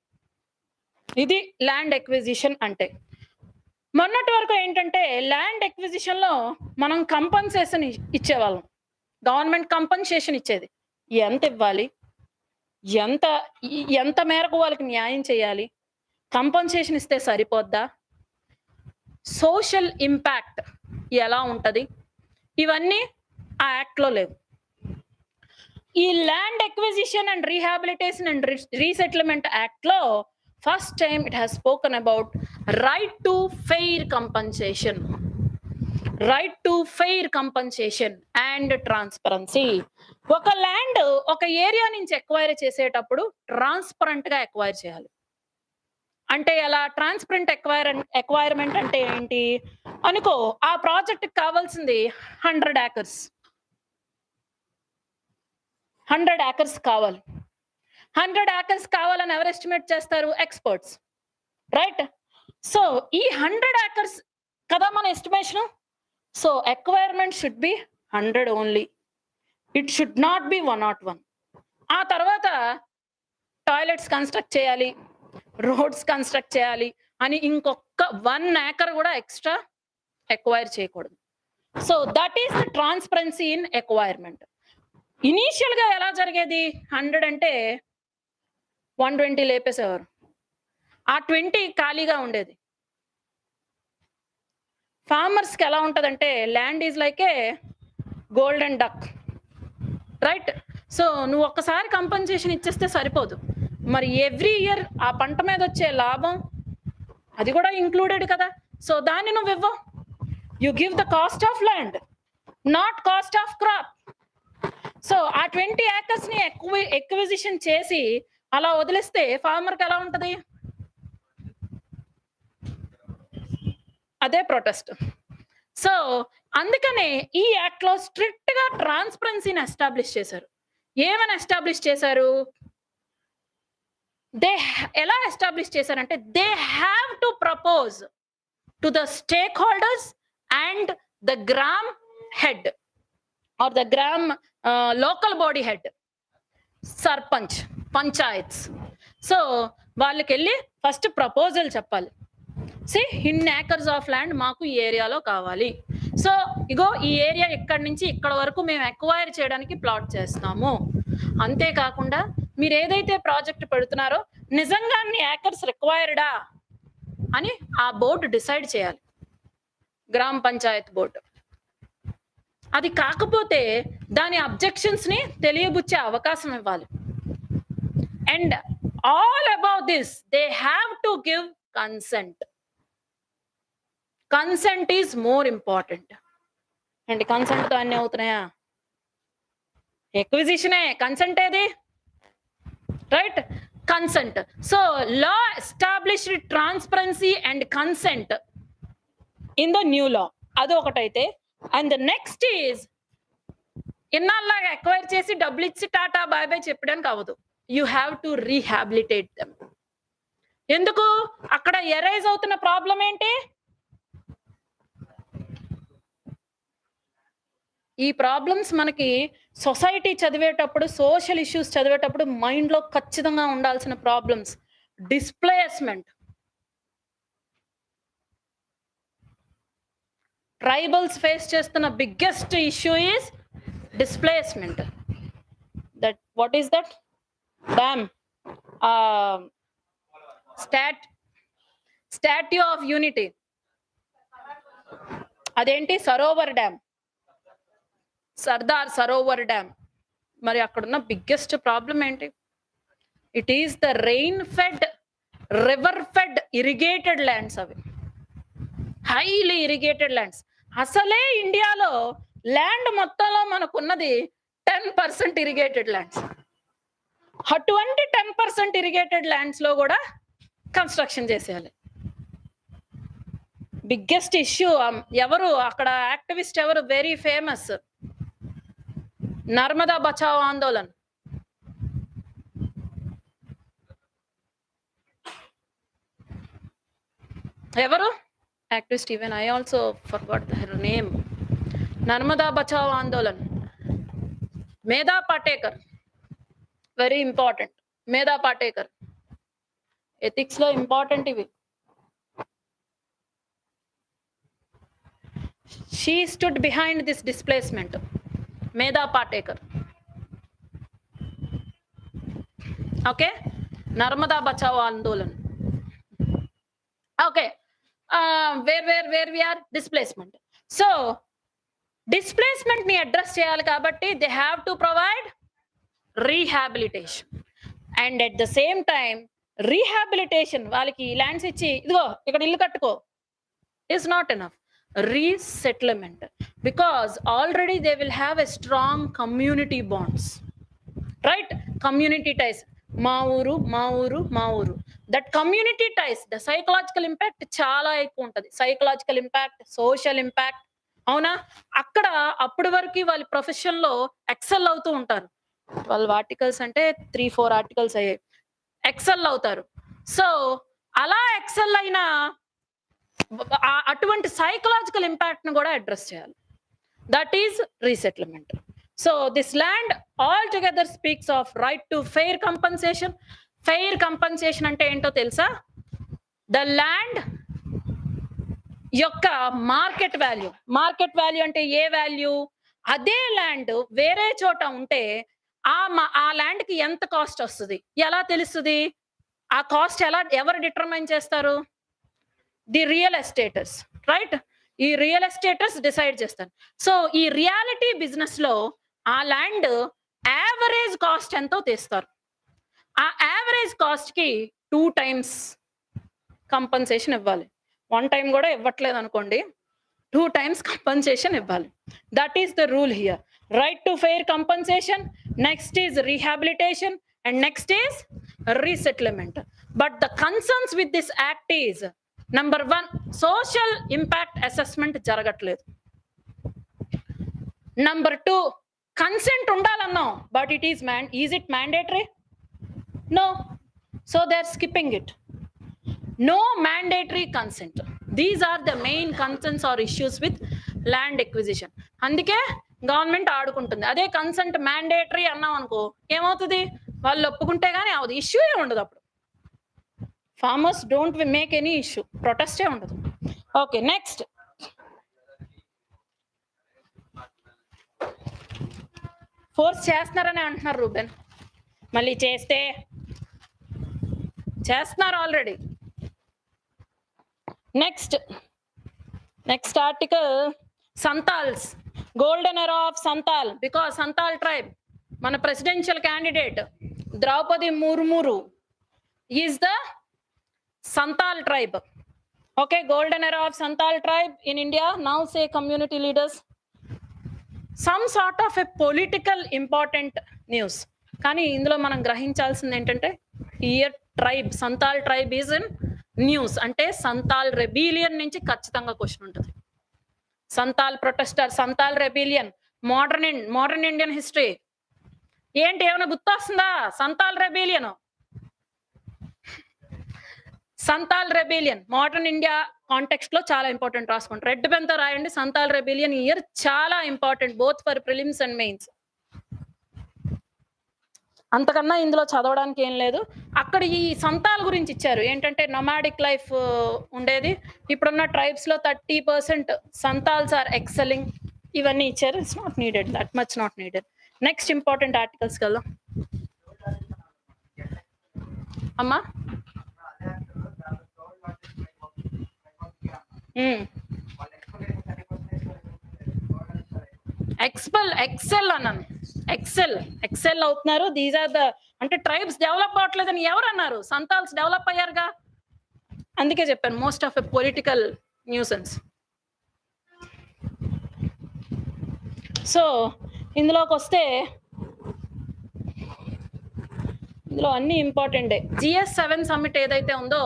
ఇది ల్యాండ్ ఎక్విజిషన్ అంటే. మొన్నటి వరకు ఏంటంటే ల్యాండ్ ఎక్విజిషన్ లో మనం కంపన్సేషన్ ఇచ్చేవాళ్ళం, గవర్నమెంట్ కంపన్సేషన్ ఇచ్చేది. ఎంత ఇవ్వాలి, ఎంత మేరకు వాళ్ళకి న్యాయం చేయాలి, కంపన్సేషన్ ఇస్తే సరిపోద్దా, సోషల్ ఇంపాక్ట్ ఎలా ఉంటది, ఇవన్నీ ఆ యాక్ట్ లో లేవు. ఈ land acquisition and rehabilitation and resettlement act లో first time it has spoken about right to fair compensation, right to fair compensation and transparency. ఒక ల్యాండ్ ఒక ఏరియా నుంచి ఎక్వైర్ చేసేటప్పుడు ట్రాన్స్పరెంట్ గా ఎక్వైర్ చేయాలి. అంటే ఎలా ట్రాన్స్పరెంట్ ఎక్వైర్మెంట్ అంటే ఏంటి అనుకో, ఆ ప్రాజెక్ట్ కావాల్సింది 100 acres, 100 acres కావాలి. 100 acres కావాలని ఎవరు ఎస్టిమేట్ చేస్తారు? Experts, right? సో ఈ 100 acres కదా మన ఎస్టిమేషన్. So acquirement should be 100 only, it should not be 101. ఆ తర్వాత టాయిలెట్స్ కన్స్ట్రక్ట్ చేయాలి, రోడ్స్ కన్స్ట్రక్ట్ చేయాలి అని ఇంకొక 1 acre కూడా ఎక్స్ట్రా ఎక్వైర్ చేయకూడదు. So that is the transparency in acquirement. Initial గా ఎలా జరిగేది, 100 అంటే 120 లేపేసేవారు, ఆ 20 ఖాళీగా ఉండేది. ఫార్మర్స్ కి ఎలా ఉంటదంటే land is like a golden duck, right? So నువ్వు ఒక్కసారి కంపన్సేషన్ ఇచ్చేస్తే సరిపోదు, మరి ఎవ్రీ ఇయర్ ఆ పంట మీద వచ్చే లాభం అది కూడా ఇంక్లూడెడ్ కదా. సో దాన్ని నువ్వు ఇవ్వవు, you give the cost of land, not cost of crop. So ఆ 20 acres ని ఎక్విజిషన్ చేసి అలా వదిలేస్తే ఫార్మర్కి ఎలా ఉంటది? అదే ప్రొటెస్ట్. సో అందుకనే ఈ యాక్ట్ లో స్ట్రిక్ట్ గా ట్రాన్స్పరెన్సీని ఎస్టాబ్లిష్ చేశారు. ఏమని ఎస్టాబ్లిష్ చేశారు? దే ఎలా ఎస్టాబ్లిష్ చేశారంటే they have to propose to the stakeholders and the gram head or the gram local body head, sarpanch, panchayats. So వాళ్ళకి వెళ్ళి ఫస్ట్ ప్రపోజల్ చెప్పాలి. ఇన్ని ఏకర్స్ ఆఫ్ ల్యాండ్ మాకు ఈ ఏరియాలో కావాలి. సో ఇగో ఈ ఏరియా ఇక్కడి నుంచి ఇక్కడ వరకు మేము ఎక్వైర్ చేయడానికి ప్లాట్ చేస్తాము. అంతేకాకుండా మీరు ఏదైతే ప్రాజెక్ట్ పెడుతున్నారో నిజంగా అన్ని ఏకర్స్ రిక్వైర్డా, అని ఆ బోర్డు డిసైడ్ చేయాలి, గ్రామ పంచాయత్ బోర్డు. అది కాకపోతే దాని అబ్జెక్షన్స్ ని తెలియబుచ్చే అవకాశం ఇవ్వాలి. And all about this they have to give consent. Consent is more important. And consent తో అన్ని అవుతున్నాయా? ఎక్విజిషనే కన్సెంట్ ఏది, right? Consent. So law established transparency and consent in the new law, అది ఒకటైతే. అండ్ ద నెక్స్ట్ ఈజ్ ఇన్నాళ్ళగా acquire చేసి డబ్బులు ఇచ్చి టాటా బాయ్ బాయ్ చెప్పడానికి అవ్వదు. You have to rehabilitate them. ఎందుకు? అక్కడ ఎరైజ్ అవుతున్న ప్రాబ్లం ఏంటి? ఈ ప్రాబ్లమ్స్ మనకి సొసైటీ చదివేటప్పుడు, సోషల్ ఇష్యూస్ చదివేటప్పుడు మైండ్లో ఖచ్చితంగా ఉండాల్సిన ప్రాబ్లమ్స్. డిస్ప్లేస్మెంట్. ట్రైబల్స్ ఫేస్ చేస్తున్న biggest issue is displacement. That what is that? Dam. Statue of unity, అదేంటి? Sarovar dam, Sardar Sarovar dam. మరి అక్కడున్న బిగ్గెస్ట్ ప్రాబ్లం ఏంటి? It is the rain fed, river fed irrigated lands. అవి హైలీ ఇరిగేటెడ్ ల్యాండ్స్. అసలే ఇండియాలో land మొత్తంలో మనకున్నది 10% ఇరిగేటెడ్ ల్యాండ్స్. అటువంటి 10% ఇరిగేటెడ్ ల్యాండ్స్ లో కూడా కన్స్ట్రక్షన్ చేసేయాలి. Biggest issue. ఎవరు అక్కడ యాక్టివిస్ట్? ఎవరు వెరీ ఫేమస్? నర్మదా బచావో ఆందోళన్. ఎవరు activist? Even I also forgot her name. Narmada Bachao Andolan. Medha Patkar, very important. Medha Patkar ethics లో ఇంపార్టెంట్ ఇవి. She stood behind this displacement. Medha Patkar. Okay, Narmada Bachao Andolan. Okay, where we are? Displacement. So displacement ని అడ్రస్ చేయాలి కాబట్టి they have to provide rehabilitation. And at the same time rehabilitation, వాళ్ళకి lands ఇచ్చి ఇదిగో ఇక్కడ ఇల్లు కట్టుకో is not enough. Resettlement, because already they will have a strong community bonds, right? Community ties. మా ఊరు మా ఊరు మా ఊరు. That community ties, the psychological impact చాలా ఎక్కువ ఉంటుంది. Psychological impact, social impact. అవునా? అక్కడ అప్పటి వరకు వాళ్ళ ప్రొఫెషన్ లో ఎక్సెల్ అవుతూ ఉంటారు. వాళ్ళు ఆర్టికల్స్ అంటే 3-4 ఆర్టికల్స్ అయ్యాయి, ఎక్సెల్ అవుతారు. సో అలా ఎక్సెల్ అయిన అటువంటి సైకలాజికల్ ఇంపాక్ట్ ను కూడా అడ్రస్ చేయాలి. That is resettlement. So this land all together speaks of right to fair compensation. Fair compensation అంటే ఏంటో తెలుసా? ద ల్యాండ్ యొక్క మార్కెట్ వాల్యూ. మార్కెట్ వాల్యూ అంటే ఏ వాల్యూ? అదే ల్యాండ్ వేరే చోట ఉంటే ఆ ల్యాండ్ కి ఎంత కాస్ట్ వస్తుంది ఎలా తెలుస్తుంది? ఆ కాస్ట్ ఎవరు డిటర్మైన్ చేస్తారు? The real estaters, right? ఈ రియల్ ఎస్టేటర్స్ డిసైడ్ చేస్తారు. సో ఈ రియాలిటీ బిజినెస్ లో ఆ ల్యాండ్ యావరేజ్ కాస్ట్ ఎంతో తీస్తారు. ఆ యావరేజ్ కాస్ట్ కి 2 times కంపన్సేషన్ ఇవ్వాలి. 1 time కూడా ఇవ్వట్లేదు అనుకోండి, 2 times compensation ఇవ్వాలి. That is the rule here. Right to fair compensation, next is rehabilitation, and next is resettlement. But the concerns with this act is, number 1, social impact assessment జరగట్లేదు. Number 2, consent ఉండాలన్నాం, but is it mandatory? No. So they're skipping it. No mandatory consent. These are the main concerns or issues with land acquisition. అందుకే government ఆడుకుంటుంది. అదే consent mandatory అన్నాం అనుకో, ఏమవుతుంది? వాళ్ళు ఒప్పుకుంటే గానీ అవదు, ఇష్యూ ఉండదు. అప్పుడు farmers don't make any issue, ప్రొటెస్టే ఉండదు. Okay, next. ఫోర్స్ చేస్తున్నారని అంటున్నారు రూబెన్. మళ్ళీ చేస్తున్నారు already. Next article, Santals, golden era of Santal, because Santal tribe, మన presidential candidate Draupadi Murmuru is the Santal tribe. Okay, golden era of Santal tribe in India. Now say community leaders. Some sort of a political important news. కానీ ఇందులో మనం గ్రహించాల్సింది ఏంటంటే here tribe Santal tribe is in news. అంటే Santal rebellion నుంచి ఖచ్చితంగా question ఉంటుంది. Santal protester, Santal rebellion, modern Indian history ఏంటి, ఏమైనా గుర్తొస్తుందా? Santal rebellion, Santal rebellion modern India context లో చాలా ఇంపార్టెంట్. రాసుకోండి, రెడ్ పెన్ తో రాయండి. సంతాల్ రెబిలియన్ ఇయర్ చాలా important both for prelims and mains. అంతకన్నా ఇందులో చదవడానికి ఏం లేదు. అక్కడ ఈ సంతాల్ గురించి ఇచ్చారు. ఏంటంటే నొమాడిక్ లైఫ్ ఉండేది. ఇప్పుడున్న ట్రైబ్స్ లో 30% సంతాల్స్ ఆర్ ఎక్సెలింగ్. ఇవన్నీ ఇచ్చారు. It's not needed, that much not needed. Next important articles కదా అమ్మా. ఎక్సెల్ అన్నాను, ఎక్సెల్ అవుతున్నారు. దీస్ ఆర్ ద, అంటే ట్రైబ్స్ డెవలప్ అవ్వట్లేదని ఎవరు అన్నారు? సంతాల్స్ డెవలప్ అయ్యారుగా. అందుకే చెప్పాను most of a political nuisance. So ఇందులోకి వస్తే ఇందులో అన్ని ఇంపార్టెంటే. GS7 సమ్మిట్ ఏదైతే ఉందో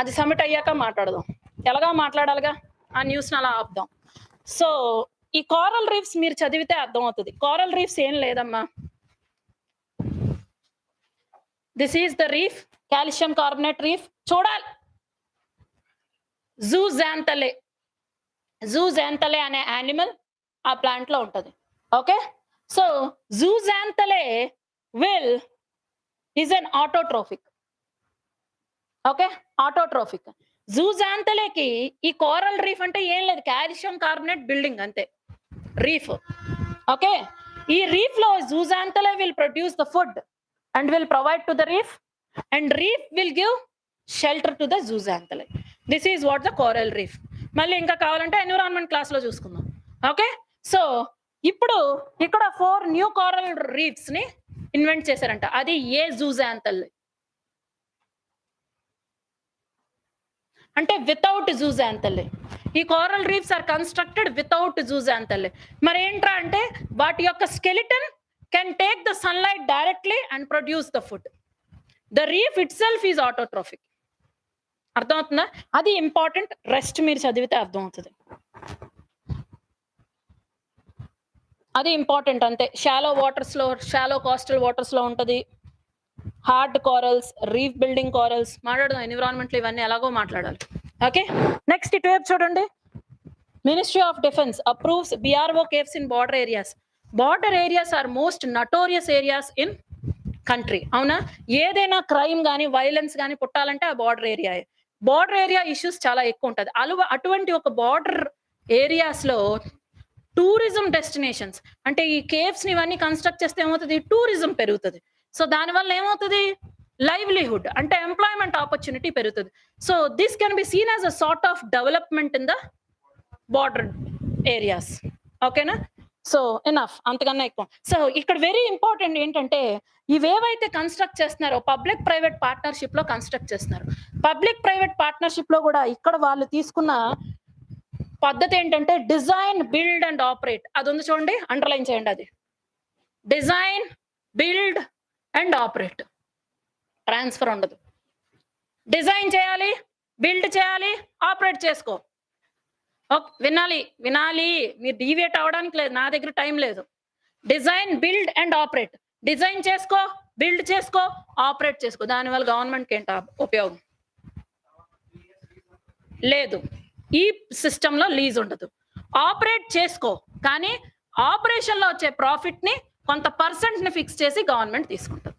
అది సమ్మిట్ అయ్యాక మాట్లాడదాం. ఎలాగా మాట్లాడాలిగా, ఆ న్యూస్ని అలా ఆపుదాం. సో ఈ కోరల్ రీఫ్స్ మీరు చదివితే అర్థం అవుతుంది. కోరల్ రీఫ్స్ ఏం లేదమ్మా. This is the reef, calcium carbonate reef. చూడాలి, జూజాంతలే అనే యానిమల్ ఆ ప్లాంట్ లో ఉంటది. Okay, so zooxanthellae will is an autotrophic. Okay, autotrophic. జూజాంతలేకి ఈ కోరల్ రీఫ్ అంటే ఏం లేదు, కాల్షియం కార్బోనేట్ బిల్డింగ్ అంతే, రీఫ్. ఓకే, ఈ రీఫ్ లో zooxanthellae will produce the food and will provide to the reef, and reef will give shelter to the zooxanthellae. This is what the coral reef. మళ్ళీ ఇంకా కావాలంటే environment class లో చూసుకుందాం. Okay, so ఇప్పుడు ఇక్కడ 4 new coral reefs ని invent చేశారంట. అది ఏ జూజాంతలే అంటే వితౌట్ జూజాంతలే. ఈ coral reefs are constructed without zooxanthellae. మరి ఏంట్రా అంటే వాటి యొక్క skeleton can take the sunlight directly and produce the food. The reef itself is autotrophic. అర్థమవుతుందా? అది ఇంపార్టెంట్. రెస్ట్ మీరు చదివితే అర్థమవుతుంది. అది ఇంపార్టెంట్ అంతే. షాలో వాటర్స్ లో, షాలో కోస్టల్ వాటర్స్ లో ఉంటది. Hard corals, reef building corals మాట్లాడదాం. ఎన్విరాన్మెంట్ లో ఇవన్నీ ఎలాగో మాట్లాడాలి. ఓకే, నెక్స్ట్ ఇటువైపు చూడండి. Ministry of defence approves BRO caves in border areas. Border areas are most notorious areas in country. అవునా? ఏదైనా క్రైమ్ కానీ వైలెన్స్ కానీ పుట్టాలంటే ఆ border area. Border area issues చాలా ఎక్కువ ఉంటుంది. అటువంటి ఒక బార్డర్ ఏరియాస్ లో టూరిజం డెస్టినేషన్స్, అంటే ఈ కేవ్స్ ని ఇవన్నీ కన్స్ట్రక్ట్ చేస్తే ఏమవుతుంది? టూరిజం పెరుగుతుంది. సో దానివల్ల ఏమవుతుంది? లైవ్లీహుడ్ అంటే ఎంప్లాయ్మెంట్ ఆపర్చునిటీ పెరుగుతుంది. So this can be seen as a sort of development in the border areas. ఓకేనా? సో ఎనఫ్, అంతకన్నా ఎక్కువ. సో ఇక్కడ వెరీ ఇంపార్టెంట్ ఏంటంటే ఇవేవైతే కన్స్ట్రక్ట్ చేస్తున్నారో పబ్లిక్ ప్రైవేట్ పార్ట్నర్షిప్ లో కన్స్ట్రక్ట్ చేస్తున్నారు. పబ్లిక్ ప్రైవేట్ పార్ట్నర్షిప్ లో కూడా ఇక్కడ వాళ్ళు తీసుకున్న పద్ధతి ఏంటంటే డిజైన్, బిల్డ్ అండ్ ఆపరేట్. అది ఉంది చూడండి, అండర్లైన్ చేయండి. అది design, build and operate. Transfer ఉండదు. డిజైన్ చేయాలి, బిల్డ్ చేయాలి, ఆపరేట్ చేసుకో. వినాలి, మీరు డీవియేట్ అవడానికి లేదు, నా దగ్గర టైం లేదు. Design, build and operate. Design చేసుకో, బిల్డ్ చేసుకో, ఆపరేట్ చేసుకో. దానివల్ల గవర్నమెంట్కి ఏంటి ఉపయోగం? లేదు, ఈ సిస్టమ్ లో లీజ్ ఉండదు. ఆపరేట్ చేసుకో, కానీ ఆపరేషన్ లో వచ్చే ప్రాఫిట్ ని కొంత పర్సెంట్ ని ఫిక్స్ చేసి గవర్నమెంట్ తీసుకుంటుంది.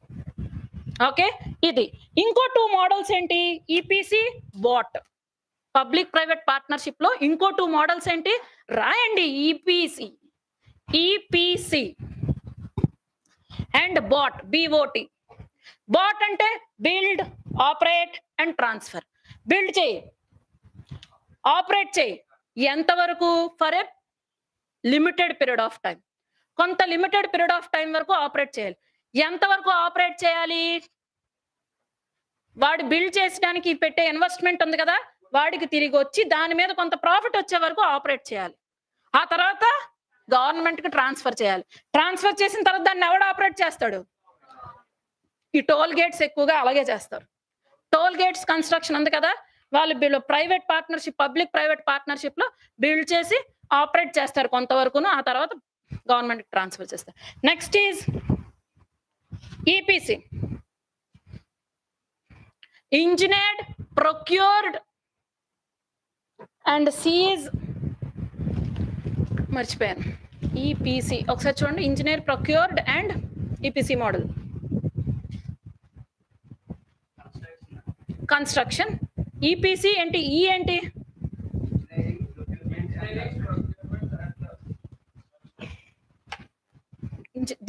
ఓకే, ఇది. ఇంకో 2 మోడల్స్ ఏంటి? EPC, BOT. Public private partnership లో ఇంకో 2 మోడల్స్ ఏంటి? రాయండి. EPC and BOT, BOT. BOT అంటే build, operate and transfer. Build చేయి, ఆపరేట్ చేయి. ఎంతవరకు? For a limited period of time. కొంత లిమిటెడ్ పీరియడ్ ఆఫ్ టైం వరకు ఆపరేట్ చేయాలి. ఎంతవరకు ఆపరేట్ చేయాలి? వాడు బిల్డ్ చేసడానికి పెట్టే ఇన్వెస్ట్‌మెంట్ ఉంది కదా! వాడికి తిరిగొచ్చి దాని మీద కొంత ప్రాఫిట్ వచ్చే వరకు ఆపరేట్ చేయాలి. ఆ తర్వాత గవర్నమెంట్‌కి ట్రాన్స్‌ఫర్ చేయాలి. ట్రాన్స్‌ఫర్ చేసిన తర్వాత దాన్ని ఎవడు ఆపరేట్ చేస్తాడు? ఈ టోల్ గేట్స్ ఎక్కువగా అలాగే చేస్తారు. టోల్ గేట్స్ కన్‌స్ట్రక్షన్ ఉంది కదా! వాళ్ళు ప్రైవేట్ పార్ట్నర్‌షిప్, పబ్లిక్ ప్రైవేట్ పార్ట్నర్‌షిప్‌లో బిల్డ్ చేసి ఆపరేట్ చేస్తారు కొంతవరకును. ఆ తర్వాత గవర్నమెంట్‌కి ట్రాన్స్‌ఫర్ చేస్తారు. Next is EPC. Engineered, procured and seize, మర్చిపోయాను. ఈపీసీ ఒకసారి చూడండి. Engineer, procured and EPC model. Construction. EPC ఏంటి? ఈ ఏంటి?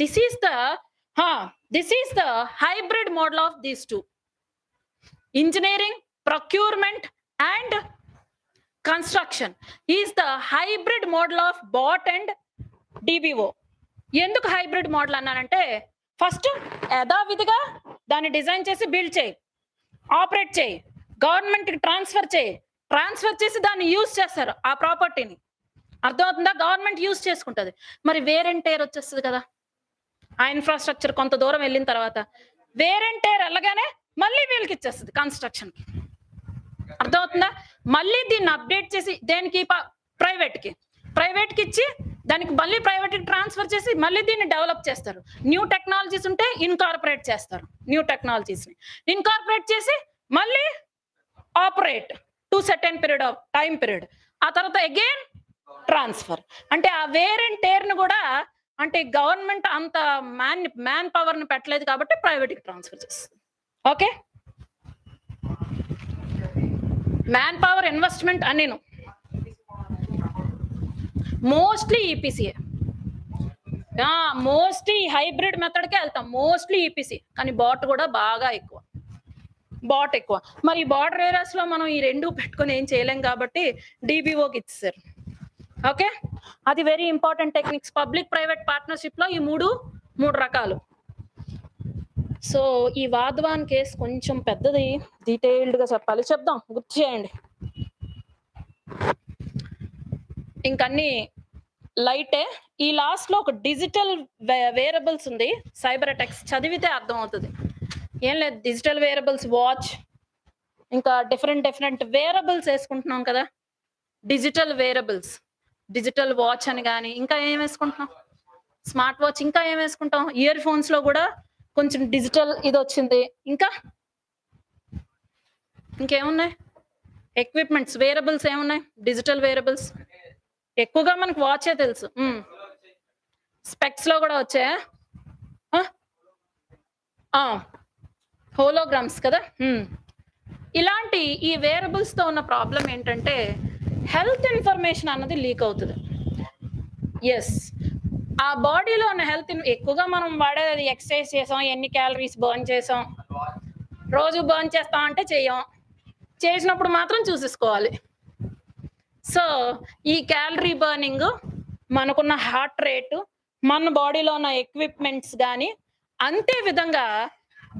This is the hybrid model of these two. Engineering, procurement and construction is the hybrid model of BOT and DBO. ఎందుకు hybrid model అన్నానంటే, first యథావిధిగా దాన్ని design చేసి build చేయి, operate చేయి, గవర్నమెంట్కి ట్రాన్స్ఫర్ చేయి, ట్రాన్స్ఫర్ చేసి దాన్ని యూజ్ చేస్తారు ఆ ప్రాపర్టీని. అర్థమవుతుందా? గవర్నమెంట్ యూజ్ చేసుకుంటుంది. మరి వేర్ అండ్ టేర్ వచ్చేస్తుంది కదా, ఆ ఇన్ఫ్రాస్ట్రక్చర్ కొంత దూరం వెళ్ళిన తర్వాత వేర్ అండ్ టేర్ వెళ్ళగానే మళ్ళీ వీళ్ళకి ఇచ్చేస్తుంది కన్స్ట్రక్షన్కి. అర్థమవుతుందా? మళ్ళీ దీన్ని అప్డేట్ చేసి దేనికి? ప్రైవేట్కి ఇచ్చి దానికి మళ్ళీ ప్రైవేట్కి ట్రాన్స్ఫర్ చేసి మళ్ళీ దీన్ని డెవలప్ చేస్తారు. న్యూ టెక్నాలజీస్ ఉంటే ఇన్కార్పొరేట్ చేస్తారు. న్యూ టెక్నాలజీస్ని ఇన్కార్పొరేట్ చేసి మళ్ళీ operate to certain period of time period. ఆ తర్వాత అగైన్ ట్రాన్స్ఫర్. అంటే ఆ వేర్ అండ్ టేర్ను కూడా, అంటే గవర్నమెంట్ అంత మ్యాన్ పవర్ని పెట్టలేదు కాబట్టి ప్రైవేట్కి ట్రాన్స్ఫర్ చేస్తుంది. ఓకే, మ్యాన్ పవర్ ఇన్వెస్ట్మెంట్ అన్నీను మోస్ట్లీ ఈపీసీఏ. మోస్ట్లీ హైబ్రిడ్ మెథడ్కే వెళ్తాం, మోస్ట్లీ ఈపీసీ. కానీ బాట్ కూడా బాగా ఎక్కువ, బాట్ ఎక్కువ. మరి బార్డర్ ఏరియాస్లో మనం ఈ రెండు పెట్టుకొని ఏం చేయలేం కాబట్టి డీబీఓకి ఇచ్చేసారు. ఓకే, అది very important techniques. Public private పార్ట్నర్షిప్లో ఈ మూడు రకాలు. సో ఈ వాధ్వాన్ కేసు కొంచెం పెద్దది, డీటెయిల్డ్గా చెప్పాలి, చెప్దాం, గుర్తు చేయండి. ఇంకన్నీ లైటే. ఈ లాస్ట్లో ఒక డిజిటల్ వేరబుల్స్ ఉంది, సైబర్ అటాక్స్ చదివితే అర్థం అవుతుంది. ఏం లేదు, డిజిటల్ వేరబుల్స్, వాచ్, ఇంకా డిఫరెంట్ వేరబుల్స్ వేసుకుంటున్నాం కదా, డిజిటల్ వేరబుల్స్, డిజిటల్ వాచ్ అని కానీ, ఇంకా ఏం వేసుకుంటున్నాం, స్మార్ట్ వాచ్, ఇంకా ఏం వేసుకుంటాం, ఇయర్ ఫోన్స్లో కూడా కొంచెం డిజిటల్ ఇది వచ్చింది. ఇంకేమున్నాయి ఎక్విప్మెంట్స్, వేరబుల్స్ ఏమున్నాయి, డిజిటల్ వేరబుల్స్. ఎక్కువగా మనకు వాచే తెలుసు. స్పెక్స్లో కూడా వచ్చాయా? హోలోగ్రామ్స్ కదా. ఇలాంటి ఈ వేరబుల్స్తో ఉన్న ప్రాబ్లం ఏంటంటే హెల్త్ ఇన్ఫర్మేషన్ అన్నది లీక్ అవుతుంది. ఎస్, ఆ బాడీలో ఉన్న హెల్త్ ఎక్కువగా మనం వాడేది ఎక్సర్సైజ్ చేసాం, ఎన్ని క్యాలరీస్ బర్న్ చేసాం, రోజు బర్న్ చేస్తాం అంటే చెయ్యం, చేసినప్పుడు మాత్రం చూసేసుకోవాలి. సో ఈ క్యాలరీ బర్నింగ్, మనకున్న హార్ట్ రేటు, మన బాడీలో ఉన్న ఎక్విప్మెంట్స్ కానీ అంతే విధంగా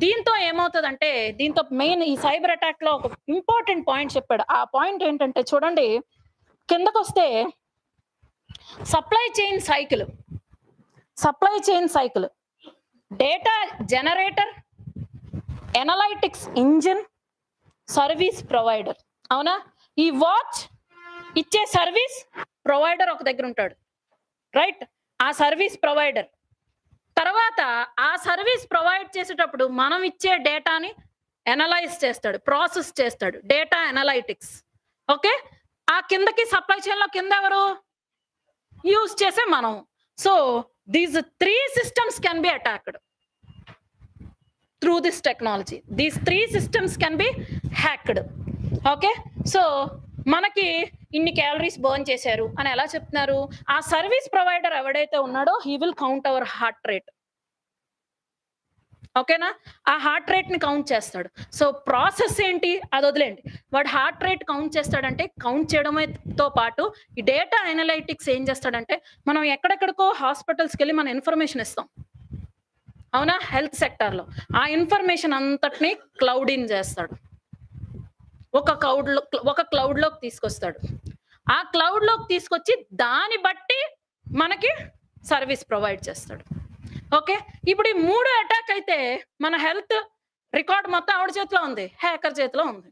దీంతో ఏమవుతుందంటే, దీంతో మెయిన్ ఈ సైబర్ అటాక్లో ఒక ఇంపార్టెంట్ పాయింట్ చెప్పాడు. ఆ పాయింట్ ఏంటంటే చూడండి, కిందకు వస్తే supply chain cycle, data generator, analytics engine, service provider. అవునా? ఈ వాచ్ ఇచ్చే సర్వీస్ ప్రొవైడర్ ఒక దగ్గర ఉంటాడు, రైట్? ఆ సర్వీస్ ప్రొవైడర్ తర్వాత ఆ సర్వీస్ ప్రొవైడ్ చేసేటప్పుడు మనం ఇచ్చే డేటాని ఎనలైజ్ చేస్తాడు, ప్రాసెస్ చేస్తాడు, డేటా ఎనలైటిక్స్. ఓకే, ఆ కిందకి సప్లై చైన్లో కింద ఎవరు యూజ్ చేసే మనం. So these 3 systems can be attacked through this technology. These 3 systems can be hacked. Okay, so మనకి ఇన్ని క్యాలరీస్ బర్న్ చేశారు అని ఎలా చెప్తున్నారు? ఆ సర్వీస్ ప్రొవైడర్ ఎవడైతే ఉన్నాడో he will count our heart rate. ఓకేనా? ఆ హార్ట్ రేట్‌ని కౌంట్ చేస్తాడు. సో, ప్రాసెస్ ఏంటి? అది వదిలేయండి. వాడు హార్ట్ రేట్ కౌంట్ చేస్తాడంటే, కౌంట్ చేయడమేతో పాటు ఈ డేటా అనలైటిక్స్ ఏం చేస్తాడంటే, మనం ఎక్కడెక్కడికో హాస్పిటల్స్‌కెళ్ళి మన ఇన్ఫర్మేషన్ ఇస్తాం. అవునా? హెల్త్ సెక్టార్‌లో. ఆ ఇన్ఫర్మేషన్ అంతటిని క్లౌడ్ ఇన్ చేస్తాడు. ఒక క్లౌడ్‌లోకి తీసుకొస్తాడు. ఆ క్లౌడ్‌లోకి తీసుకొచ్చి దాన్ని బట్టి మనకి సర్విస్ ప్రొవైడ్ చేస్తాడు. ఓకే. ఇప్పుడు ఈ 3 అటాక్ అయితే మన హెల్త్ రికార్డ్ మొత్తం ఎవడి చేతిలో ఉంది? హ్యాకర్ చేతిలో ఉంది.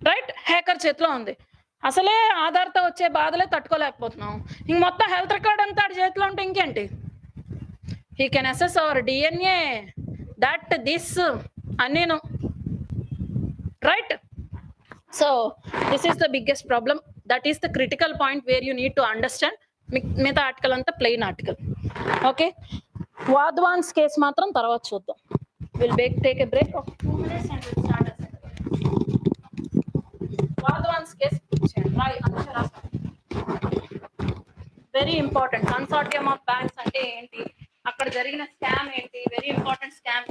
రైట్? హ్యాకర్ చేతిలో ఉంది. అసలే ఆధార్‌తో వచ్చే బాధలే తట్టుకోలేకపోతున్నాం. ఇంక మొత్తం హెల్త్ రికార్డ్ అంతా ఆడి చేతిలో ఉంటే ఇంకేంటి? He can access our DNA, that, this అన్నీను. Right? So, this is the biggest problem. That is the critical point where you need to understand. మిగతా ఆర్టికల్ అంతా plain article. Okay. Wadhwans case మాత్రం తర్వాత చూద్దాం. Will take a break of 2 minutes and we'll start as Wadhwans case రాయ్ అక్షర. Very important. Consortium of banks అంటే ఏంటి? అక్కడ జరిగిన స్కామ్ ఏంటి? Very important scam.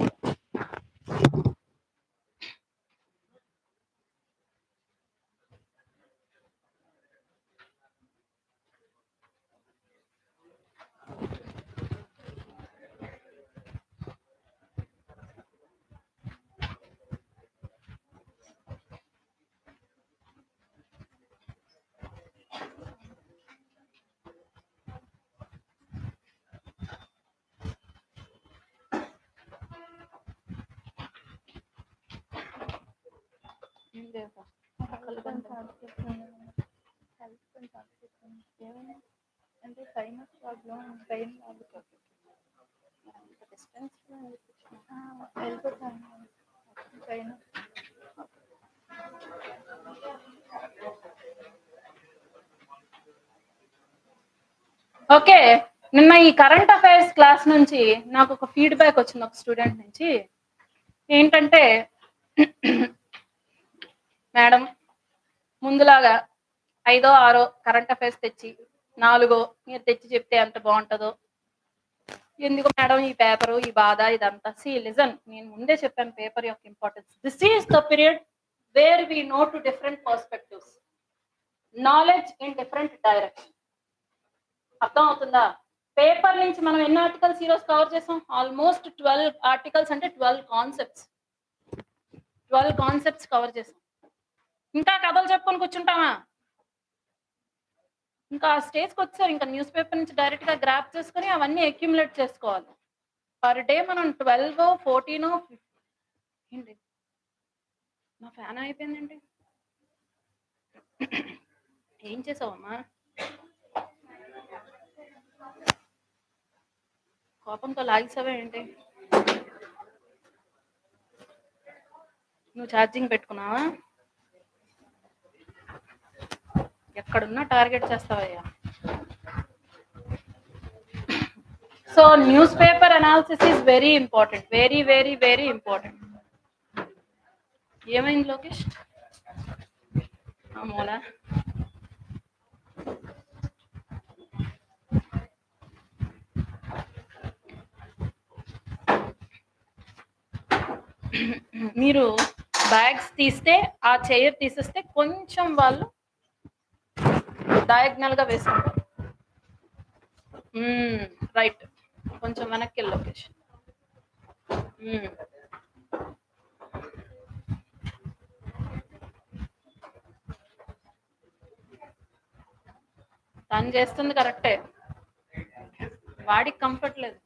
అంటే సైనస్ ప్రాబ్లం బ్రెయిన్ డిస్టెన్స్ వెళ్ళిపోతాను సైనస్. ఓకే. నిన్న ఈ కరెంట్ అఫైర్స్ క్లాస్ నుంచి నాకు ఒక ఫీడ్‌బ్యాక్ వచ్చింది ఒక స్టూడెంట్ నుంచి. ఏంటంటే మేడం ముందులాగా 5, 6 కరెంట్ అఫైర్స్ తెచ్చి 4 మీరు తెచ్చి చెప్తే ఎంత బాగుంటుందో. ఎందుకు మేడం ఈ పేపరు, ఈ బాధ ఇదంతా. లిజన్, నేను ముందే చెప్పాను పేపర్ యొక్క importance. This is the period where we know two different perspectives, knowledge in different direction. అర్థం అవుతుందా? పేపర్ నుంచి మనం ఎన్ని ఆర్టికల్స్ ఈరోజు కవర్ చేసాం? ఆల్మోస్ట్ 12 ఆర్టికల్స్ అంటే 12 కాన్సెప్ట్స్. 12 కాన్సెప్ట్స్ కవర్ చేసాం. ఇంకా కథలు చెప్పుకొని కూర్చుంటామా? ఇంకా ఆ స్టేజ్కి వచ్చారు. ఇంకా న్యూస్ పేపర్ నుంచి డైరెక్ట్ గా గ్రాప్ చేసుకుని అవన్నీ అక్యుములేట్ చేసుకోవాలి. పర్ డే మనం 12, 14 ఏంటి నా ఫ్యాన్ అయిపోయిందండి. ఏం చేసావమ్మా? కోపంతో లాగేసావా ఏంటి? నువ్వు ఛార్జింగ్ పెట్టుకున్నావా? ఎక్కడున్నా టార్గెట్ చేస్తావయ్యా. So newspaper analysis is very important. Very very very important. ఏమైంది లోకేష్? మూల మీరు బ్యాగ్స్ తీస్తే ఆ చైర్ తీసేస్తే కొంచెం వాళ్ళు డయాగ్నల్ గా వేసుకుంటారు. రైట్, కొంచెం వెనక్కి వెళ్ళి లోకేష్. తను చేస్తుంది కరెక్టే, వాడికి కంఫర్ట్ లేదు.